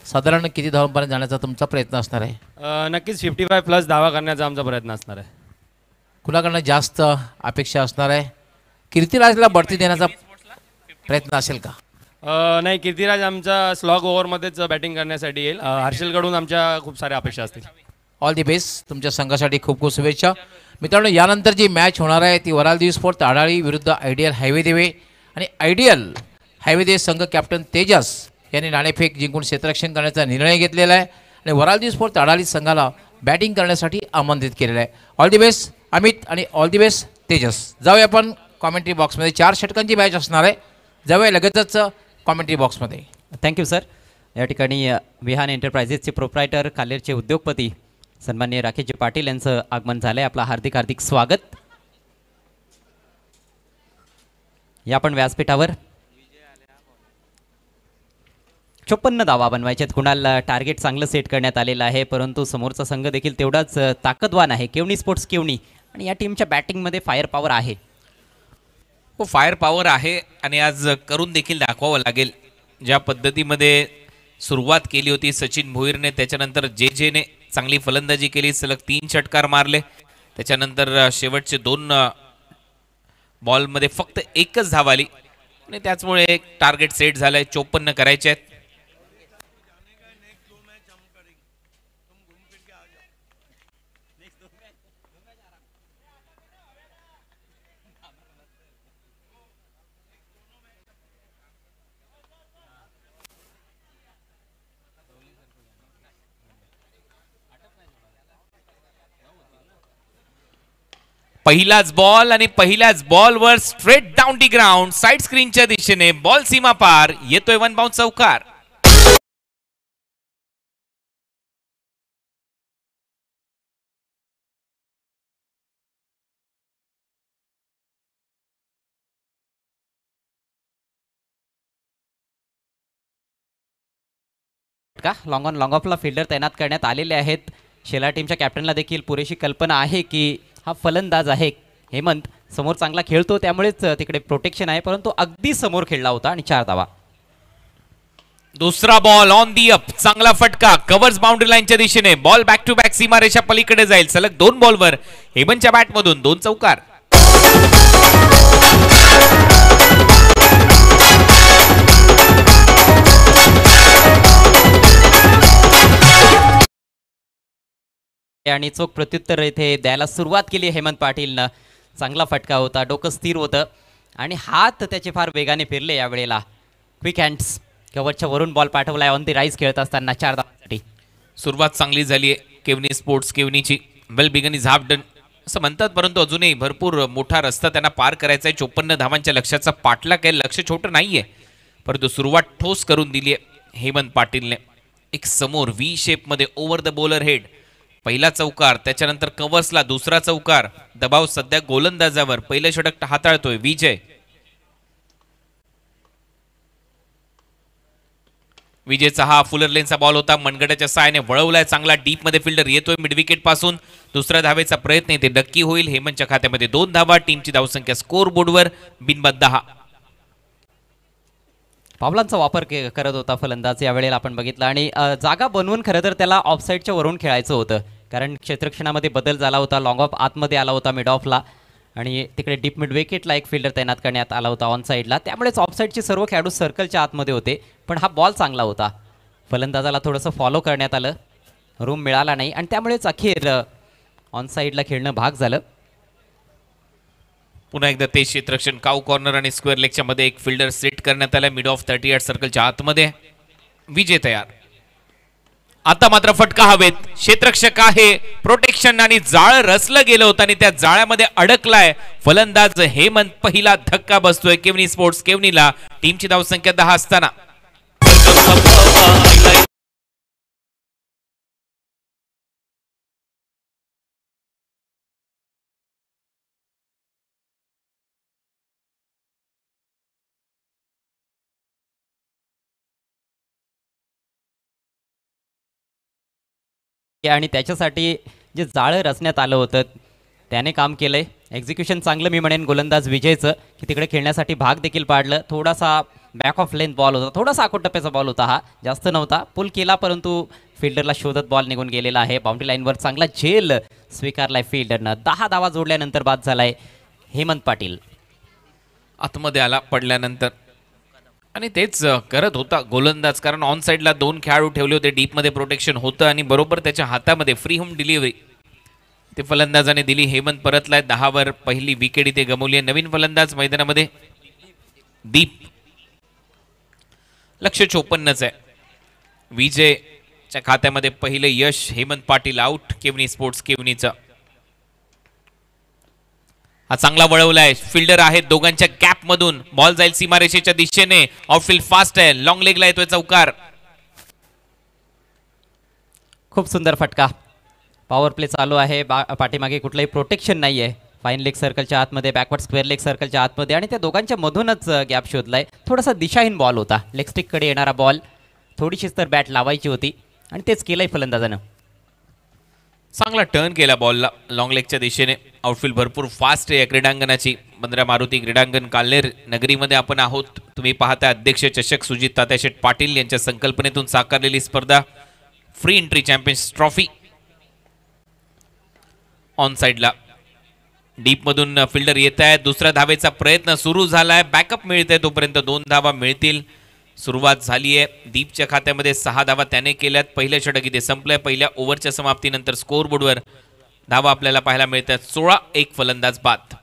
साधारण किती धावांपर्यंत जाण्याचा तुमचा प्रयत्न असणार आहे? नक्कीच 55+ धावा करण्याचा आमचा प्रयत्न असणार आहे. कुणाकडनं जास्त अपेक्षा असणार आहे? कीर्तिराजला बढती देण्याचा प्रयत्न असेल का? नाही, कीर्तिराज आमचा स्लॉग ओव्हरमध्येच बॅटिंग करण्यासाठी येईल. हर्षलकडून आमच्या खूप साऱ्या अपेक्षा असतील. All the best. तुमच्या संघासाठी खूप खूप शुभेच्छा. मित्रांनो, यानंतर जी मॅच होणार आहे ती वरालदेवी स्पोर्ट ताडाळी विरुद्ध आयडियल हायवे देवे. आणि आयडियल हायवे देवे संघ कॅप्टन तेजस यांनी नाणेफेक जिंकून क्षेत्ररक्षण करण्याचा निर्णय घेतलेला आहे आणि वरालदेवी स्पोर्ट ताडाळी संघाला बॅटिंग करण्यासाठी आमंत्रित केलेलं आहे. ऑल दी बेस्ट अमित आणि ऑल दी बेस्ट तेजस. जाऊया आपण कॉमेंट्री बॉक्समध्ये. 4 षटकांची मॅच असणार आहे. जाऊया लगेचच कॉमेंट्री बॉक्समध्ये. Thank you sir. या ठिकाणी विहान एंटरप्राइजेसचे प्रोप्रायटर कालेरचे उद्योगपती सन्माननीय राकेशजी पाटील यांचं आगमन झालंय. आपलं हार्दिक हार्दिक स्वागत. या पण व्यासपीठावर 54 धावा बनवायचे आहेत. कुणाला टार्गेट चांगलं सेट करण्यात आलेलं आहे, परंतु समोरचा संघ देखील तेवढाच ताकदवान आहे. केवणी स्पोर्ट्स केवणी आणि या टीमच्या बॅटिंगमध्ये फायर पॉवर आहे. हो, फायर पॉवर आहे आणि आज करून देखील दाखवावं लागेल. ज्या पद्धतीमध्ये सुरुवात केली होती सचिन भोईरने, त्याच्यानंतर जेने चांगली फलंदाजी केली, सलग 3 षटकार मारले. त्याच्यानंतर शेवटचे 2 बॉलमध्ये फक्त 1च धाव आली आणि त्याचमुळे एक टार्गेट सेट झालंय. 54 करायचे आहेत. पहिलाच बॉल आणि पहिल्याच बॉलवर straight down the ground side स्क्रीनच्या दिशेने बॉल सीमा पार येतोय. 1 बाउंस चौकार. का लॉंग ऑन लॉंग ऑफला फिल्डर तैनात करण्यात आलेले आहेत. शेला टीमच्या कॅप्टनला देखील पुरेशी कल्पना आहे की हा फलंदाज आहे हेमंत, समोर चांगला खेळतो त्यामुळेच तिकडे प्रोटेक्शन आहे, परंतु अगदी समोर खेळला होता आणि 4 धावा. दुसरा बॉल ऑन दी अप, चांगला फटका कव्हर्स बाउंड्री लाईनच्या दिशेने. बॉल बॅक टू बॅक सीमारेषा पलीकडे जाईल. सलग 2 बॉलवर हेमंतच्या बॅटमधून 2 चौकार. आणि चोख प्रत्युत्तर इथे द्यायला सुरुवात केली हेमंत पाटीलनं. चांगला फटका होता, डोकं स्थिर होतं आणि हात त्याचे फार वेगाने फिरले. यावेळेला क्विक हँड्स कव्हरच्या वरून बॉल पाठवलाय ऑन दी राईज खेळत असताना 4 धावांसाठी. सुरुवात चांगली झाली आहे केवनी स्पोर्ट्स केवनीची. Well begun is half done असं म्हणतात, परंतु अजूनही भरपूर मोठा रस्ता त्यांना पार करायचा आहे. 54 धावांच्या लक्ष्याचा पाठला काही लक्ष छोटं नाहीये, परंतु सुरुवात ठोस करून दिली आहे हेमंत पाटीलने. एक समोर व्ही शेपमध्ये ओव्हर द बॉलर हेड पहिला चौकार, त्याच्यानंतर कव्हर्सला दुसरा चौकार. दबाव सध्या गोलंदाजावर. पहिलं षटक हाताळतोय विजय. विजयचा हा फुलर लेनचा बॉल होता, मनगटाच्या साहाय्याने वळवलाय. चांगला डीप मध्ये फिल्डर येतोय मिड विकेट पासून. दुसऱ्या धावेचा प्रयत्न येते नक्की होईल. हेमंतच्या खात्यामध्ये 2 धावा. टीमची धावसंख्या स्कोर बोर्डवर बिनबाद 10. पावलांचा वापर करत होता फलंदाज यावेळेला आपण बघितलं आणि जागा बनवून खरं तर त्याला ऑफसाईडच्या वरून खेळायचं होतं, कारण क्षेत्रक्षणामध्ये बदल झाला होता. लॉंग ऑफ आतमध्ये आला होता मिड ऑफला आणि तिकडे डीप मिड विकेटला एक फिल्डर तैनात करण्यात आला होता ऑन साईडला. त्यामुळेच ऑफसाईडचे सर्व खेळाडू सर्कलच्या आतमध्ये होते, पण हा बॉल चांगला होता. फलंदाजाला थोडंसं फॉलो करण्यात आलं, रूम मिळाला नाही आणि त्यामुळेच अखेर ऑन साईडला खेळणं भाग झालं. पुन्हा एकदा ते क्षेत्ररक्षण काऊ कॉर्नर आणि स्क्वेअर लेगच्या मध्ये एक फिल्डर सेट करण्यात आला मिड ऑफ 38 सर्कलच्या आतमध्ये. विजय तयार. आता मात्र फटका हवेत. क्षेत्ररक्षक आहे, प्रोटेक्शन आणि जाळ रचलं गेलं होतं आणि त्या जाळ्यामध्ये अडकलाय फलंदाज हेमंत. पहिला धक्का बसतोय केवनी स्पोर्ट्स केवनीला. टीमची धावसंख्या 10 असताना आणि त्याच्यासाठी जे जाळं रचण्यात आलं होतं त्याने काम केलंय. एक्झिक्युशन चांगलं मी म्हणेन गोलंदाज विजयचं, की तिकडे खेळण्यासाठी भाग देखील पाडलं. थोडासा बॅक ऑफ लेंथ बॉल होता, थोडासा आकोटप्प्याचा बॉल होता, हा जास्त नव्हता. पुल केला परंतु फिल्डरला शोधत बॉल निघून गेलेला आहे. बाउंड्री लाईनवर चांगला झेल स्वीकारलाय फिल्डरनं. 10 धावा जोडल्यानंतर बाद झालाय हेमंत पाटील. आतमध्ये आला पडल्यानंतर आणि तेच करत होता गोलंदाज, कारण ऑन साईडला 2 खेळाडू ठेवले होते, डीपमध्ये प्रोटेक्शन होतं आणि बरोबर त्याच्या हातामध्ये फ्री होम डिलिव्हरी ते फलंदाजाने दिली. हेमंत परतलाय. 10 वर पहिली विकेट इथे गमवली आहे. नवीन फलंदाज मैदानामध्ये दीप. लक्ष 54च आहे. विजयच्या खात्यामध्ये पहिले यश. हेमंत पाटील आउट. केवनी स्पोर्ट्स केवनीचा हा चांगला वळवलाय. फिल्डर आहेत दोघांच्या गॅप मधून. बॉल जाईल सीमारेषेच्या दिशेने. आउटफील्ड फास्ट आहे. लॉंग लेगला येतोय चौकार. खूप सुंदर फटका. पॉवर प्ले चालू आहे. पाठीमागे कुठलंही प्रोटेक्शन नाही आहे. फाईन लेग सर्कलच्या आतमध्ये, बॅकवर्ड स्क्वेअर लेग सर्कलच्या आतमध्ये आणि त्या दोघांच्या मधूनच गॅप शोधलाय. थोडासा दिशाहीन बॉल होता. लेग स्टिककडे येणारा बॉल. थोडीशीच तर बॅट लावायची होती आणि तेच केलंय फलंदाजानं. चांगला टर्न केला बॉलला लॉंग लेगच्या दिशेने. आउटफील्ड भरपूर फास्ट आहे या क्रीडांगणाची. बंद्रा मारुती क्रीडांगण काल्हेर नगरीमध्ये आपण आहोत. तुम्ही पाहता अध्यक्ष चषक सुजित तात्याशेठ पाटील यांच्या संकल्पनेतून साकारलेली स्पर्धा free entry champions trophy. On साइडला डीप मधून फिल्डर येत आहे. दुसऱ्या धावेचा प्रयत्न सुरू झालाय. बॅकअप मिळते तोपर्यंत 2 धावा मिळतील. सुरुवात झाली आहे. दीपच्या खात्यामध्ये 6 धावा त्याने केल्यात. पहिलं षटक इथे संपलंय. पहिल्या ओव्हरच्या समाप्तीनंतर स्कोअर बोर्डवर धावा आपल्याला पाहायला मिळतात. 16. फलंदाज बाद.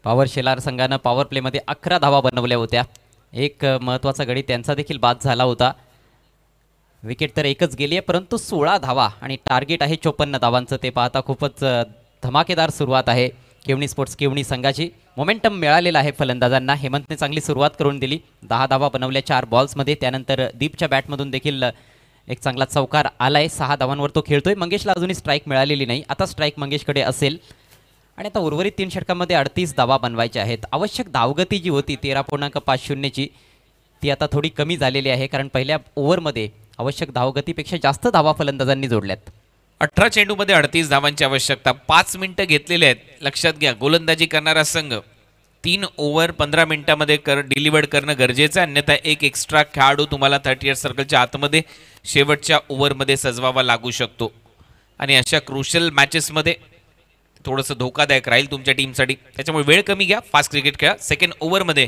पॉवर शेलार संघानं पॉवर प्लेमध्ये 11 धावा बनवल्या होत्या. एक महत्त्वाचा गडी त्यांचा देखील बाद झाला होता. विकेट तर एकच गेली आहे परंतु 16 धावा आणि टार्गेट आहे 54 धावांचं. ते पाहता खूपच धमाकेदार सुरुवात आहे केवनी स्पोर्ट्स केवनी संघाची. मोमेंटम मिळालेला आहे फलंदाजांना. हेमंतने चांगली सुरुवात करून दिली. 10 धावा बनवल्या 4 बॉल्समध्ये. त्यानंतर दीपच्या बॅटमधून देखील एक चांगला चौकार आलाय. 6 धावांवर तो खेळतोय. मंगेशला अजूनही स्ट्राईक मिळालेली नाही. आता स्ट्राईक मंगेशकडे असेल आणि आता उर्वरित 3 षटकांमध्ये 38 धावा बनवायच्या आहेत. आवश्यक धावगती जी होती 13.50ची ती आता थोडी कमी झालेली आहे, कारण पहिल्या ओव्हरमध्ये आवश्यक धावगतीपेक्षा जास्त धावा फलंदाजांनी जोडल्यात. 18 चेंडूमध्ये 38 धावांची आवश्यकता. 5 मिनिटं घेतलेले आहेत. लक्षात घ्या गोलंदाजी करणारा संघ 3 ओव्हर 15 मिनिटांमध्ये डिलिव्हर्ड करणं गरजेचं आहे. अन्यथा एक एक्स्ट्रा खेळाडू तुम्हाला 30 सर्कलच्या आतमध्ये शेवटच्या ओव्हरमध्ये सजवावा लागू शकतो आणि अशा क्रुशियल मॅचेसमध्ये थोडंसं धोकादायक राहील तुमच्या टीमसाठी. त्याच्यामुळे वेळ कमी घ्या. फास्ट क्रिकेट खेळा. सेकंड ओव्हरमध्ये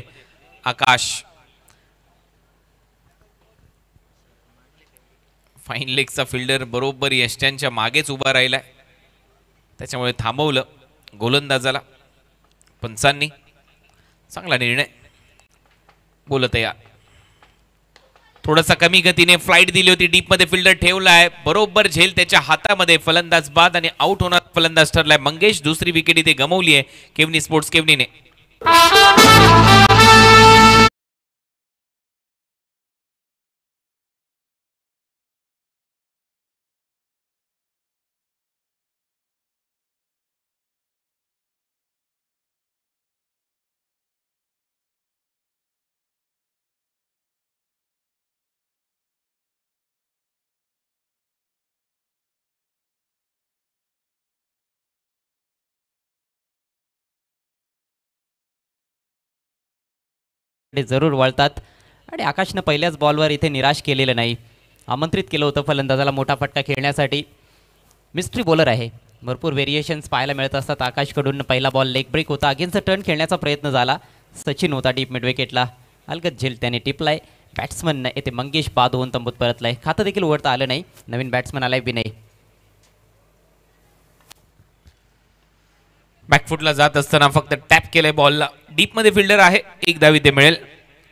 आकाश फाईन लेगचा फिल्डर बरोबर यष्ट्यांच्या मागेच उभा राहिलाय. त्याच्यामुळे थांबवलं गोलंदाजाला पंचांनी. चांगला निर्णय. बोलत या थोडासा कमी गतीने फ्लाइट दिली होती. डीप मध्ये फिल्डर ठेवलाय. बरोबर झेल त्याच्या हातामध्ये. फलंदाज बाद आणि आउट होणार फलंदाज ठरलाय मंगेश. दुसरी विकेट इथे गमावली आहे केवनी स्पोर्ट्स केवनीने. जरूर वळतात आणि आकाशनं पहिल्याच बॉलवर इथे निराश केलेलं नाही. आमंत्रित केलं होतं फलंदाजाला मोठा फटका खेळण्यासाठी. मिस्ट्री बॉलर आहे. भरपूर व्हेरिएशन्स पाहायला मिळत असतात आकाशकडून. पहिला बॉल लेग ब्रेक होता. अगेन्स्ट टर्न खेळण्याचा प्रयत्न झाला. सचिन होता डीप मिड विकेटला. अलगद झेल त्याने टिपलाय. बॅट्समन येथे मंगेश बाद होऊन तंबूत परतलाय. खातं देखील उघडता आलं नाही. नवीन बॅट्समन आलाय विनय. बॅकफुटला जात असताना फक्त टॅप केलंय बॉलला. डीप मध्ये फिल्डर आहे. 1 धाव इथे मिळेल.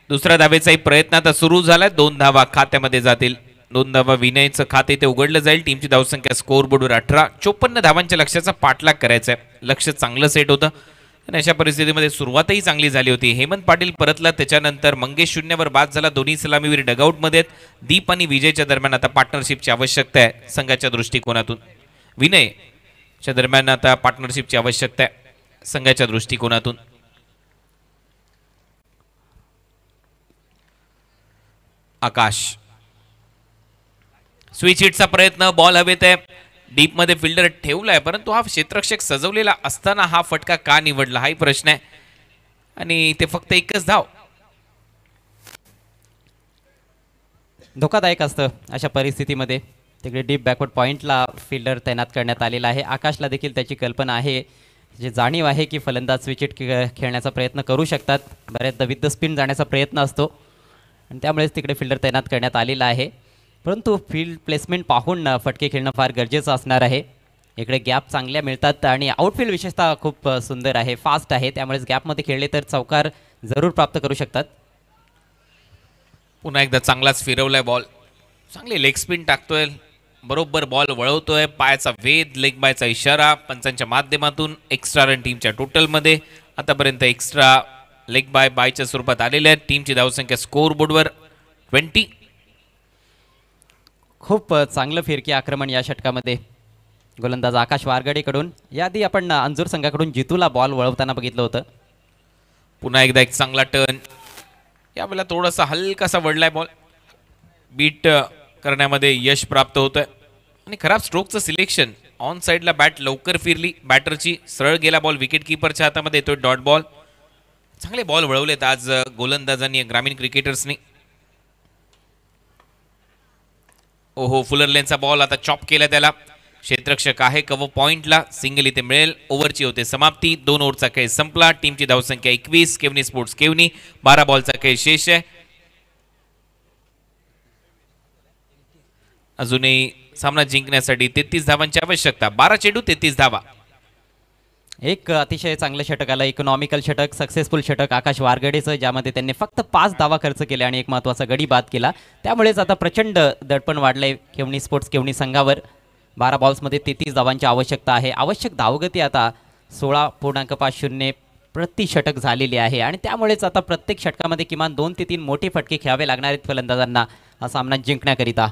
दुसऱ्या धावेचाही प्रयत्न आता सुरू झालाय. 2 धावा खात्यामध्ये जातील. 2 धावा विनयचं खाते इथे उघडलं जाईल. टीमची धावसंख्या स्कोअर बोर्डवर 18. 54 धावांच्या लक्ष्याचा पाठलाग करायचा आहे. लक्ष चांगलं सेट होतं आणि अशा परिस्थितीमध्ये सुरुवातही चांगली झाली होती. हेमंत पाटील परतला. त्याच्यानंतर मंगेश 0वर बाद झाला. दोन्ही सलामीवीर डगआउटमध्ये आहेत. दीप आणि विजयच्या दरम्यान आता पार्टनरशिपची आवश्यकता आहे संघाच्या दृष्टिकोनातून. विनयच्या दरम्यान आता पार्टनरशिपची आवश्यकता आहे संघाच्या दृष्टिकोनातून. आकाश स्विच हिटचा प्रयत्न, बॉल हवेत आहे, डीप मध्ये फिल्डर ठेवलाय, परंतु हा क्षेत्ररक्षक सजवलेला असताना हा फटका का निवडला हाही प्रश्न आहे. आणि ते फक्त एकच धाव. धोकादायक असतं अशा परिस्थितीमध्ये. तिकडे डीप बॅकवर्ड पॉईंटला फिल्डर तैनात करण्यात आलेला आहे. आकाशला देखील त्याची कल्पना आहे, जी जाणीव आहे की फलंदाज स्विच खेळण्याचा प्रयत्न करू शकतात. बऱ्याचदा विथ द स्पिन जाण्याचा प्रयत्न असतो आणि त्यामुळेच तिकडे फिल्डर तैनात करण्यात आलेला आहे. परंतु फील्ड प्लेसमेंट पाहून फटके खेळणं फार गरजेचं असणार आहे. इकडे गॅप चांगल्या मिळतात आणि आउटफील्ड विशेषतः खूप सुंदर आहे, फास्ट आहे, त्यामुळेच गॅपमध्ये खेळले तर चौकार जरूर प्राप्त करू शकतात. पुन्हा एकदा चांगलाच फिरवलाय बॉल, चांगली लेग स्पिन टाकतोय, बरोबर बॉल वळवतोय, पायाचा वेध, लेग बायचा इशारा, पंचांच्या माध्यमातून एक्स्ट्रा रन टीमच्या टोटलमध्ये आतापर्यंत एक्स्ट्रा लेग बायच्या स्वरूपात आलेल्या आहेत. टीमची धावसंख्या स्कोअर बोर्डवर 20. खूप चांगलं फिरकी आक्रमण या षटकामध्ये गोलंदाज आकाश वारगडेकडून. याआधी आपण अंजूर संघाकडून जितूला बॉल वळवताना बघितलं होतं. पुन्हा एकदा एक चांगला टर्न, यावेळेला थोडासा हलकासा वडलाय बॉल, बीट करण्यामध्ये यश प्राप्त होत आहे. आणि खराब स्ट्रोकचं सिलेक्शन, ऑन साईडला बॅट लवकर फिरली बॅटरची, सरळ गेला बॉल, विकेट किपरच्या हातामध्ये येतोय डॉट बॉल. चांगले बॉल वळवलेत आज गोलंदाजांनी, ग्रामीण क्रिकेटर्सनी. ओहो, फुलर लेनचा बॉल आता चॉप केला, त्याला क्षेत्ररक्षक आहे कव्हर पॉइंटला, सिंगल इथे मिळेल. ओव्हरची होते समाप्ती, 2 ओव्हरचा खेळ संपला. टीमची धावसंख्या 21. केवनी स्पोर्ट्स केवनी 12 बॉलचा खेळ शेष आहे. अजूनही सामना जिंकण्यासाठी 33 धावांची आवश्यकता. 12 चेंडू 33 धावा. एक अतिशय चांगलं षटक आलं, इकॉनॉमिकल षटक, सक्सेसफुल षटक आकाश वारगडेचं, ज्यामध्ये त्यांनी फक्त 5 धावा खर्च केल्या आणि एक महत्त्वाचा गडी बाद केला. त्यामुळेच आता प्रचंड दडपण वाढलंय केवनी स्पोर्ट्स केवनी संघावर. 12 बॉल्समध्ये 33 धावांची आवश्यकता आहे. आवश्यक धावगती आता 16.50 प्रति षटक झालेली आहे आणि त्यामुळेच आता प्रत्येक षटकामध्ये किमान 2 ते 3 मोठे फटके खेळावे लागणार आहेत फलंदाजांना हा सामना जिंकण्याकरिता.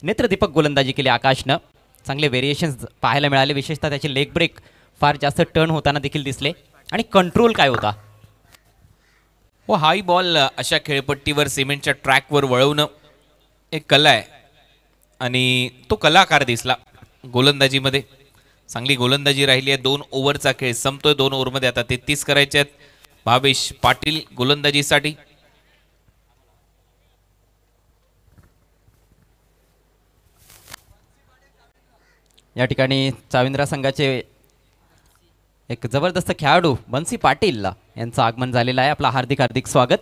नेत्रदीपक गोलंदाजी केली आकाशनं. चांगले व्हेरिएशन्स पाहायला मिळाले, विशेषतः त्याचे लेग ब्रेक फार जास्त टर्न होताना देखील दिसले. आणि कंट्रोल काय होता हो, हाई बॉल अशा खेळपट्टीवर सिमेंटच्या ट्रॅकवर वळवणं एक कला आहे आणि तो कलाकार दिसला गोलंदाजीमध्ये. चांगली गोलंदाजी राहिली आहे. 2 ओव्हरचा खेळ संपतोय. 2 ओव्हरमध्ये आता 33 करायचे आहेत. भावेश पाटील गोलंदाजीसाठी. या ठिकाणी चाविंद्रा संघाचे एक जबरदस्त खेळाडू बन्सी पाटील यांचं आगमन झालेलं आहे. आपला हार्दिक हार्दिक स्वागत.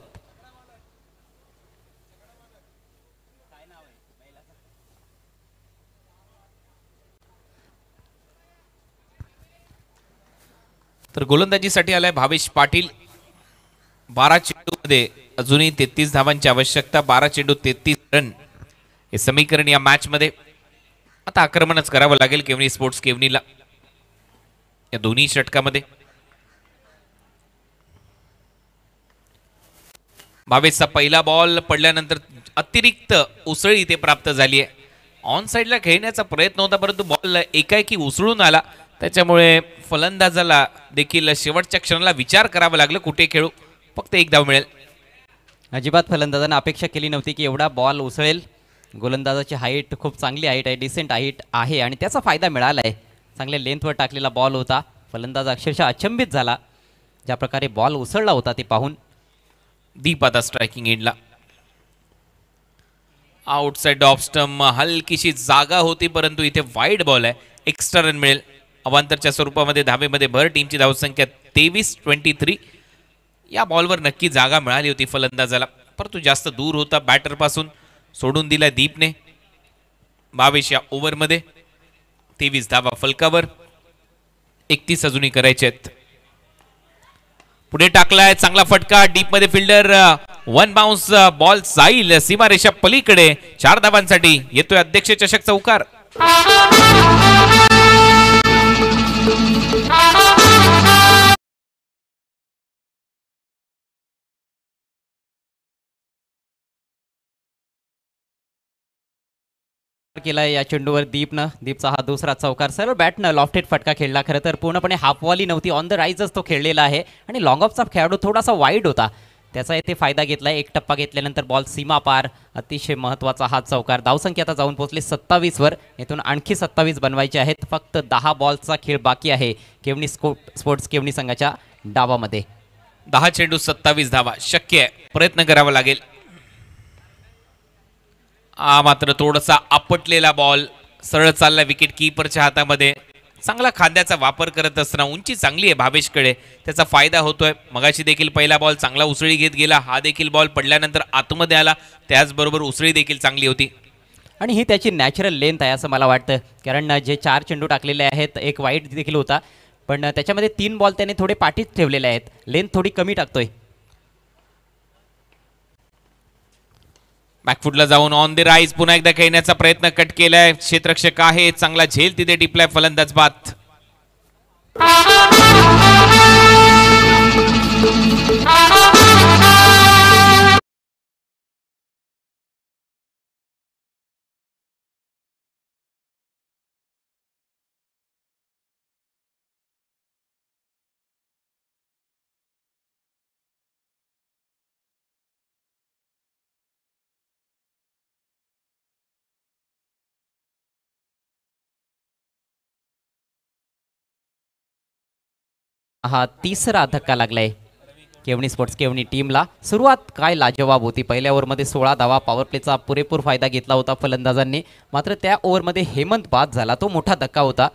तर गोलंदाजीसाठी आलाय भावेश पाटील. 12 चेंडूमध्ये अजूनही 33 धावांची आवश्यकता. 12 चेंडू 33 रन हे समीकरण या मॅच मध्ये. आता आक्रमणच करावं लागेल केवनी स्पोर्ट्स केवनीला या दोन्ही षटकामध्ये. भावेशचा पहिला बॉल पडल्यानंतर अतिरिक्त उसळी इथे प्राप्त झाली आहे. ऑन साईडला खेळण्याचा प्रयत्न होता, परंतु बॉल एकाएकी उसळून आला. त्याच्यामुळे फलंदाजाला देखील शेवटच्या क्षणाला विचार करावा लागला कुठे खेळू. फक्त 1 धाव मिळेल. अजिबात फलंदाजांना अपेक्षा केली नव्हती की एवढा बॉल उसळेल. गोलंदाजाची हाईट खूप चांगली हाईट आहे, डिसेंट हाईट आहे आणि त्याचा फायदा मिळाला आहे. चांगल्या लेंथवर टाकलेला बॉल होता. फलंदाज अक्षरशः अचंबित झाला ज्या प्रकारे बॉल उसळला होता ते पाहून. दीप आता स्ट्रायकिंग एंडला. आउटसाइड ऑफ स्टंप, हलकीशी जागा होती, परंतु इथे वाईड बॉल आहे. एक्स्ट्रा रन मिळेल. अवांतरच्या स्वरूपामध्ये धावेमध्ये भर. टीमची धावसंख्या 23-23. या बॉलवर नक्की जागा मिळाली होती फलंदाजाला, परंतु जास्त दूर होता बॅटर पासून. सोडून दिला दीपने. 22 या ओव्हरमध्ये 23 धावा फलकावर. 31 अजूनही करायचे आहेत. पुढे टाकलाय चांगला फटका, डीप मध्ये फिल्डर, 1 बाउन्स बॉल जाईल सीमारेषा पलीकडे. 4 धावांसाठी येतोय अध्यक्ष चषक चौकार. केलाय या चेंडूवर दीपनं. दीपचा हा दुसरा चौकार. सरळ बॅटनं लॉफ्टेड फटका खेळला. खरं तर पूर्णपणे हाफवॉली नव्हती, ऑन द राईजच तो खेळलेला आहे आणि लॉंग ऑफचा खेळाडू थोडासा वाईड होता, त्याचा येथे फायदा घेतला. एक टप्पा घेतल्यानंतर बॉल सीमा पार, अतिशय महत्त्वाचा हा चौकार. धावसंख्या आता जाऊन पोहोचली 27वर. येथून आणखी 27 बनवायचे आहेत. फक्त 10 बॉलचा खेळ बाकी आहे केवणी स्पोर्ट्स केवणी संघाच्या डावामध्ये. 10 चेंडू 27 धावा शक्य आहे, प्रयत्न करावा लागेल. मात्र थोडासा आपटलेला बॉल सरळ चालला विकेट कीपरच्या हातामध्ये. चांगला खांद्याचा वापर करत असताना उंची चांगली आहे भावेशकडे, त्याचा फायदा होतोय. मगाशी देखील पहिला बॉल चांगला उसळी घेत गेला, हा देखील बॉल पडल्यानंतर आतमध्ये आला, त्याचबरोबर उसळी देखील चांगली होती. आणि ही त्याची नॅचरल लेंथ आहे असं मला वाटतं, कारण जे 4 चेंडू टाकलेले आहेत, एक वाईट देखील होता, पण त्याच्यामध्ये 3 बॉल त्याने थोडे पाठीत ठेवलेले आहेत. लेंथ थोडी कमी टाकतोय. बॅकफुटला जाऊन ऑन द राईज पुन्हा एकदा खेळण्याचा प्रयत्न कट केलाय. क्षेत्ररक्षक आहे, चांगला झेल तिथे टिपलाय फलंदाज बाद. हा तिसरा धक्का लागलाय केवणी स्पोर्ट्स केवणी टीमला. सुरुवात काय लाजवाब होती. पहिल्या ओव्हरमध्ये 16 धावा, पॉवर प्लेचा पुरेपूर फायदा घेतला होता फलंदाजांनी. मात्र त्या ओव्हरमध्ये हेमंत बाद झाला, तो मोठा धक्का होता.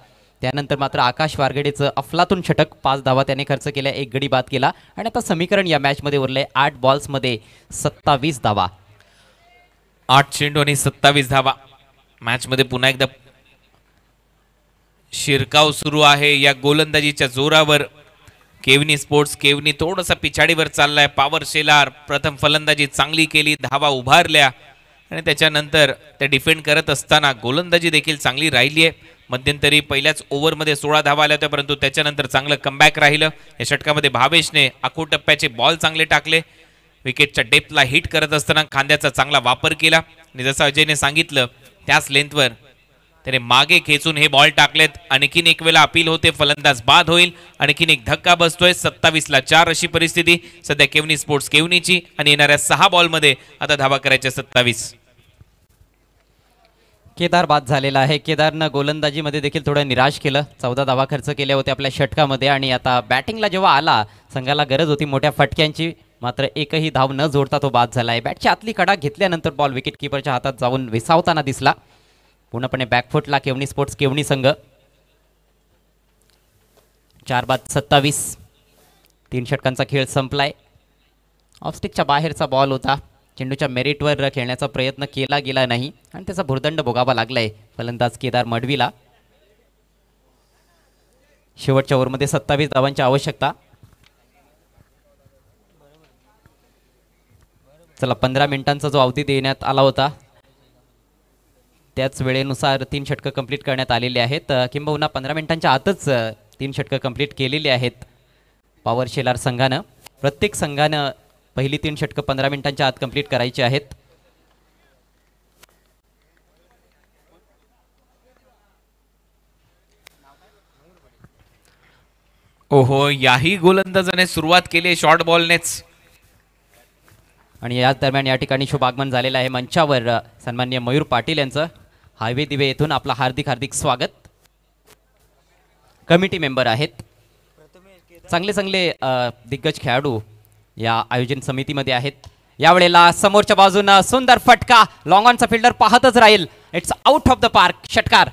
त्यानंतर मात्र आकाश वारगडेचं अफलातून षटक, 5 धावा त्याने खर्च केल्या, 1 गडी बाद केला. आणि आता समीकरण या मॅचमध्ये उरलंय 8 बॉल्समध्ये 27 धावा. 8 चेंडू आणि 27 धावा. मॅचमध्ये पुन्हा एकदा शिरकाव सुरू आहे या गोलंदाजीच्या जोरावर. केवनी स्पोर्ट्स केवनी थोडासा पिछाडीवर चाललाय. पॉवर शेलार प्रथम फलंदाजी चांगली केली, धावा उभारल्या आणि त्याच्यानंतर ते डिफेंड करत असताना गोलंदाजी देखील चांगली राहिली आहे. मध्यंतरी पहिल्याच ओव्हरमध्ये 16 धावा आल्या होत्या, परंतु त्याच्यानंतर चांगलं कमबॅक राहिलं. या षटकामध्ये भावेशने आखो टप्प्याचे बॉल चांगले टाकले. विकेटच्या डेप्थला हिट करत असताना खांद्याचा चांगला वापर केला आणि जसं अजयने सांगितलं त्याच लेंथवर त्याने मागे खेचून हे बॉल टाकलेत. आणखीन एक वेळा अपील होते, फलंदाज बाद होईल. आणखीन एक धक्का बसतोय. 27ला 4 अशी परिस्थिती सध्या केवनी स्पोर्ट्स केवनीची आणि येणाऱ्या 6 बॉलमध्ये आता धावा करायच्या 27. केदार बाद झालेला आहे. केदारनं गोलंदाजीमध्ये देखील थोडं निराश केलं. 14 धावा खर्च केल्या होत्या आपल्या षटकामध्ये आणि आता बॅटिंगला जेव्हा आला, संघाला गरज होती मोठ्या फटक्यांची, मात्र एकही धाव न जोडता तो बाद झाला आहे. बॅटची आतली कडा घेतल्यानंतर बॉल विकेट किपरच्या हातात जाऊन विसावताना दिसला. पूर्णपणे बॅकफुटला केवणी स्पोर्ट्स केवणी संघ. 4 बाद 27. 3 षटकांचा खेळ संपलाय. ऑफस्टिकच्या बाहेरचा बॉल होता. चेंडूच्या मेरिटवर खेळण्याचा प्रयत्न केला गेला नाही आणि त्याचा भुर्दंड भोगावा लागलाय फलंदाज केदार मडवीला. शेवटच्या ओव्हरमध्ये 27 धावांची आवश्यकता. चला, 15 मिनिटांचा जो अवधी देण्यात आला होता त्याच वेळेनुसार 3 षटकं कंप्लीट करण्यात आलेली आहेत. किंबहुना 15 मिनिटांच्या आतच 3 षटकं कंप्लीट केलेली आहेत पॉवर शेलार संघानं. प्रत्येक संघानं पहिली 3 षटकं 15 मिनिटांच्या आत कंप्लीट करायची आहेत. ओहो, याही गोलंदाजाने सुरुवात केली शॉर्ट बॉलनेच. आणि याच दरम्यान या ठिकाणी शुभ आगमन झालेलं आहे मंचावर सन्माननीय मयूर पाटील यांचं. हायवे दिवे येथून आपला हार्दिक हार्दिक स्वागत. कमिटी मेंबर आहेत, चांगले चांगले दिग्गज खेळाडू या आयोजन समितीमध्ये आहेत. यावेळेला समोरच्या बाजूनं सुंदर फटका, लॉंग ऑनचा फिल्डर पाहतच राहील. It's out of the park. षटकार.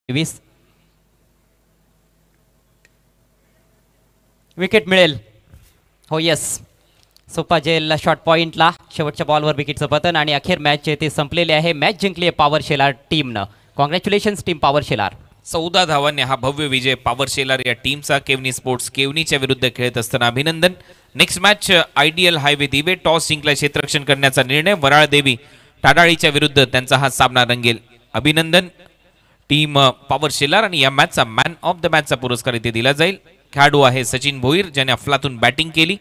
20 विकेट मिळेल. हो येस, सोपा जेल शॉर्ट पॉइंटला शेवटच्या बॉलवर विकेटचं पतन आणि अखेर मॅच ते संपलेले आहे. मॅच जिंकली आहे पॉवर शेलार टीमनं. Congratulations team power Shelar. 14 धावांनी हा भव्य विजय पॉवर शेलार या टीमचा. केवनी स्पोर्ट्स केवनीच्या विरुद्ध खेळत असताना अभिनंदन. नेक्स्ट मॅच आयडियल हायवे दिवे. टॉस जिंकला क्षेत्ररक्षण करण्याचा निर्णय. वराळ देवी टाडाळीच्या विरुद्ध त्यांचा हा सामना रंगेल. अभिनंदन टीम पॉवर शेलार. आणि या मॅचचा मॅन ऑफ द मॅचचा पुरस्कार इथे दिला जाईल. खेळाडू आहे सचिन भोईर, ज्याने अफलातून बॅटिंग केली.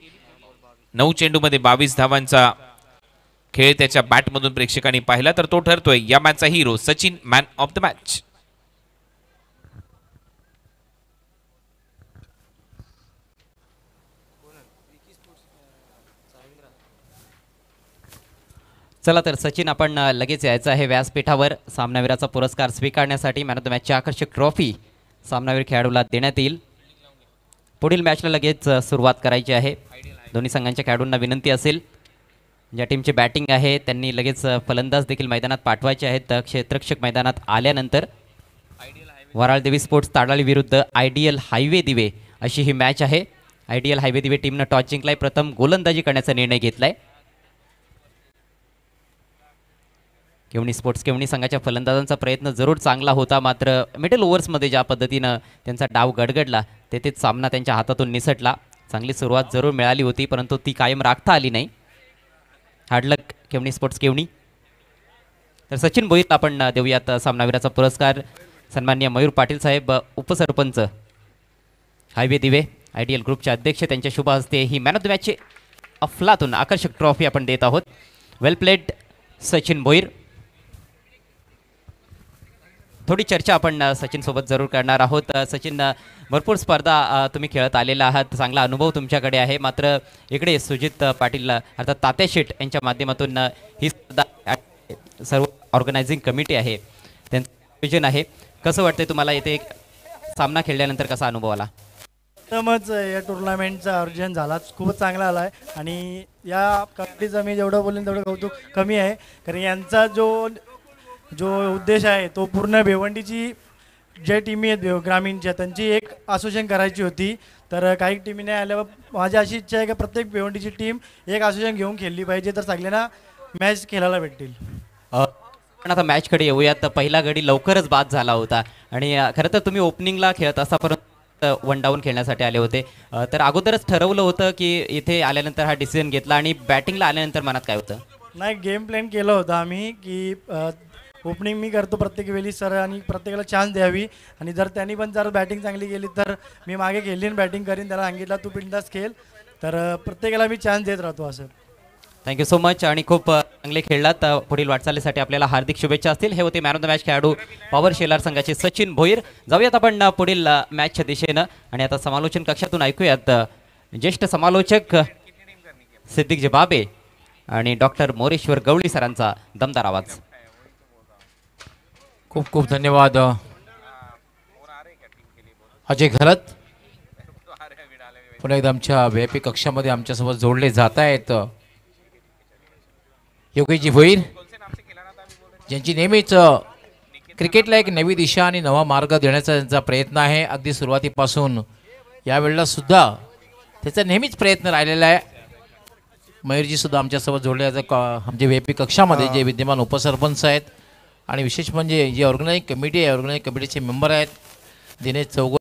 9 चेंडूमध्ये 22 धावांचा खेळ त्याच्या बॅटमधून प्रेक्षकांनी पाहिला, तर तो ठरतोय या मॅचचा hero Sachin, man of the match. चला तर सचिन, आपण लगेच यायचं आहे व्यासपीठावर. सामनावीराचा पुरस्कार स्वीकारण्यासाठी मॅन ऑफ द मॅचची आकर्षक ट्रॉफी सामनावीर खेळाडूला देण्यात येईल. पुढील मॅचला लगेच सुरुवात करायची आहे. दोन्ही संघांच्या खेळाडूंना विनंती असेल, ज्या टीमची बॅटिंग आहे त्यांनी लगेच फलंदाज देखील मैदानात पाठवायचे आहेत. क्षेत्ररक्षक मैदानात आल्यानंतर वराळ देवी स्पोर्ट्स ताडाळी विरुद्ध आयडियल हायवे दिवे अशी ही मॅच आहे. आयडियल हायवे दिवे टीमनं टॉस जिंकलाय. प्रथम गोलंदाजी करण्याचा निर्णय घेतलाय. केवणी स्पोर्ट्स केवणी संघाच्या फलंदाजांचा प्रयत्न जरूर चांगला होता, मात्र मिडल ओव्हर्समध्ये ज्या पद्धतीनं त्यांचा डाव गडगडला तेथेच सामना त्यांच्या हातातून निसटला. चांगली सुरुवात जरूर मिळाली होती, परंतु ती कायम राखता आली नाही. हार्डलक केवणी स्पोर्ट्स केवणी. तर सचिन भोईर आपण देऊयात सामनावीराचा पुरस्कार. सन्माननीय मयूर पाटील साहेब, उपसरपंच हायवे दिवे आयडियल ग्रुपचे अध्यक्ष, त्यांच्या शुभ हस्ते ही मॅन ऑफ द मॅचची अफलातून आकर्षक ट्रॉफी आपण देत आहोत. वेल प्लेड सचिन भोईर. थोडी चर्चा आपण सचिन सोबत जरूर करणार आहोत. सचिन, भरपूर स्पर्धा तुम्ही खेळत आलेला आहात, चांगला अनुभव तुमच्याकडे आहे, मात्र इकडे सुजित पाटील अर्थात तात्या शेठ यांच्या माध्यमातून ही स्पर्धा सर्व ऑर्गनायझिंग कमिटी आहे त्यांचं आयोजन आहे. कसं वाटतंय तुम्हाला इथे सामना खेळल्यानंतर कसा अनुभव आला? एकदमच या टुर्नामेंटचं आयोजन झाला, खूपच चांगला आला आहे. आणि या कमिटीचं मी जेवढं बोलेन तेवढं कौतुक कमी आहे, कारण यांचा जो उद्देश आहे तो पूर्ण भिवंडीची ज्या टीमी आहेत ग्रामीणच्या त्यांची एक असोसिएशन करायची होती. तर काही टीमी नाही आल्यावर माझी अशी इच्छा आहे की प्रत्येक भिवंडीची टीम एक असोसिएशन घेऊन खेळली पाहिजे, तर सगळ्यांना मॅच खेळायला भेटतील. पण आता मॅचकडे येऊयात. पहिला गडी लवकरच बाद झाला होता आणि खरं तर तुम्ही ओपनिंगला खेळत असता, परंतु वन डाऊन खेळण्यासाठी आले होते. तर अगोदरच ठरवलं होतं की इथे आल्यानंतर हा डिसिजन घेतला आणि बॅटिंगला आल्यानंतर मनात काय होतं? नाही, गेम प्लॅन केलं होतं आम्ही की ओपनिंग मी करतो प्रत्येक वेळी सर, आणि प्रत्येकाला चान्स द्यावी, आणि जर त्यांनी पण जर बॅटिंग चांगली केली तर मी मागे खेळली आणि बॅटिंग करीन. त्याला सांगितलं तू बिनधास्त खेळ, तर प्रत्येकाला मी चान्स देत राहतो असं. थँक्यू सो मच आणि खूप चांगले खेळलात. पुढील वाटचालीसाठी आपल्याला हार्दिक शुभेच्छा असतील. हे होते मॅन ऑफ द मॅच खेळाडू पॉवर शेलार संघाचे सचिन भोईर. जाऊयात आपण पुढील मॅचच्या दिशेनं आणि आता समालोचन कक्षातून ऐकूयात ज्येष्ठ समालोचक सिद्दीक जबाबे आणि डॉक्टर मोरेश्वर गवळी सरांचा दमदार आवाज. खूप खूप धन्यवाद अजय घरत. पुन्हा एकदा आमच्या VIP कक्षामध्ये आमच्यासोबत जोडले जात आहेत योगेशजी भोईर, ज्यांची नेहमीच क्रिकेटला एक नवी दिशा आणि नवा मार्ग देण्याचा त्यांचा प्रयत्न आहे. अगदी सुरुवातीपासून यावेळेला सुद्धा त्याचा नेहमीच प्रयत्न राहिलेला आहे. मयूरजी सुद्धा आमच्यासोबत जोडले जातात आमच्या VIP कक्षामध्ये, जे विद्यमान उपसरपंच आहेत आणि विशेष म्हणजे जी ऑर्गनायझिंग कमिटी आहे, ऑर्गनायझिंग कमिटीचे मेंबर आहेत दिनेश चौगुले.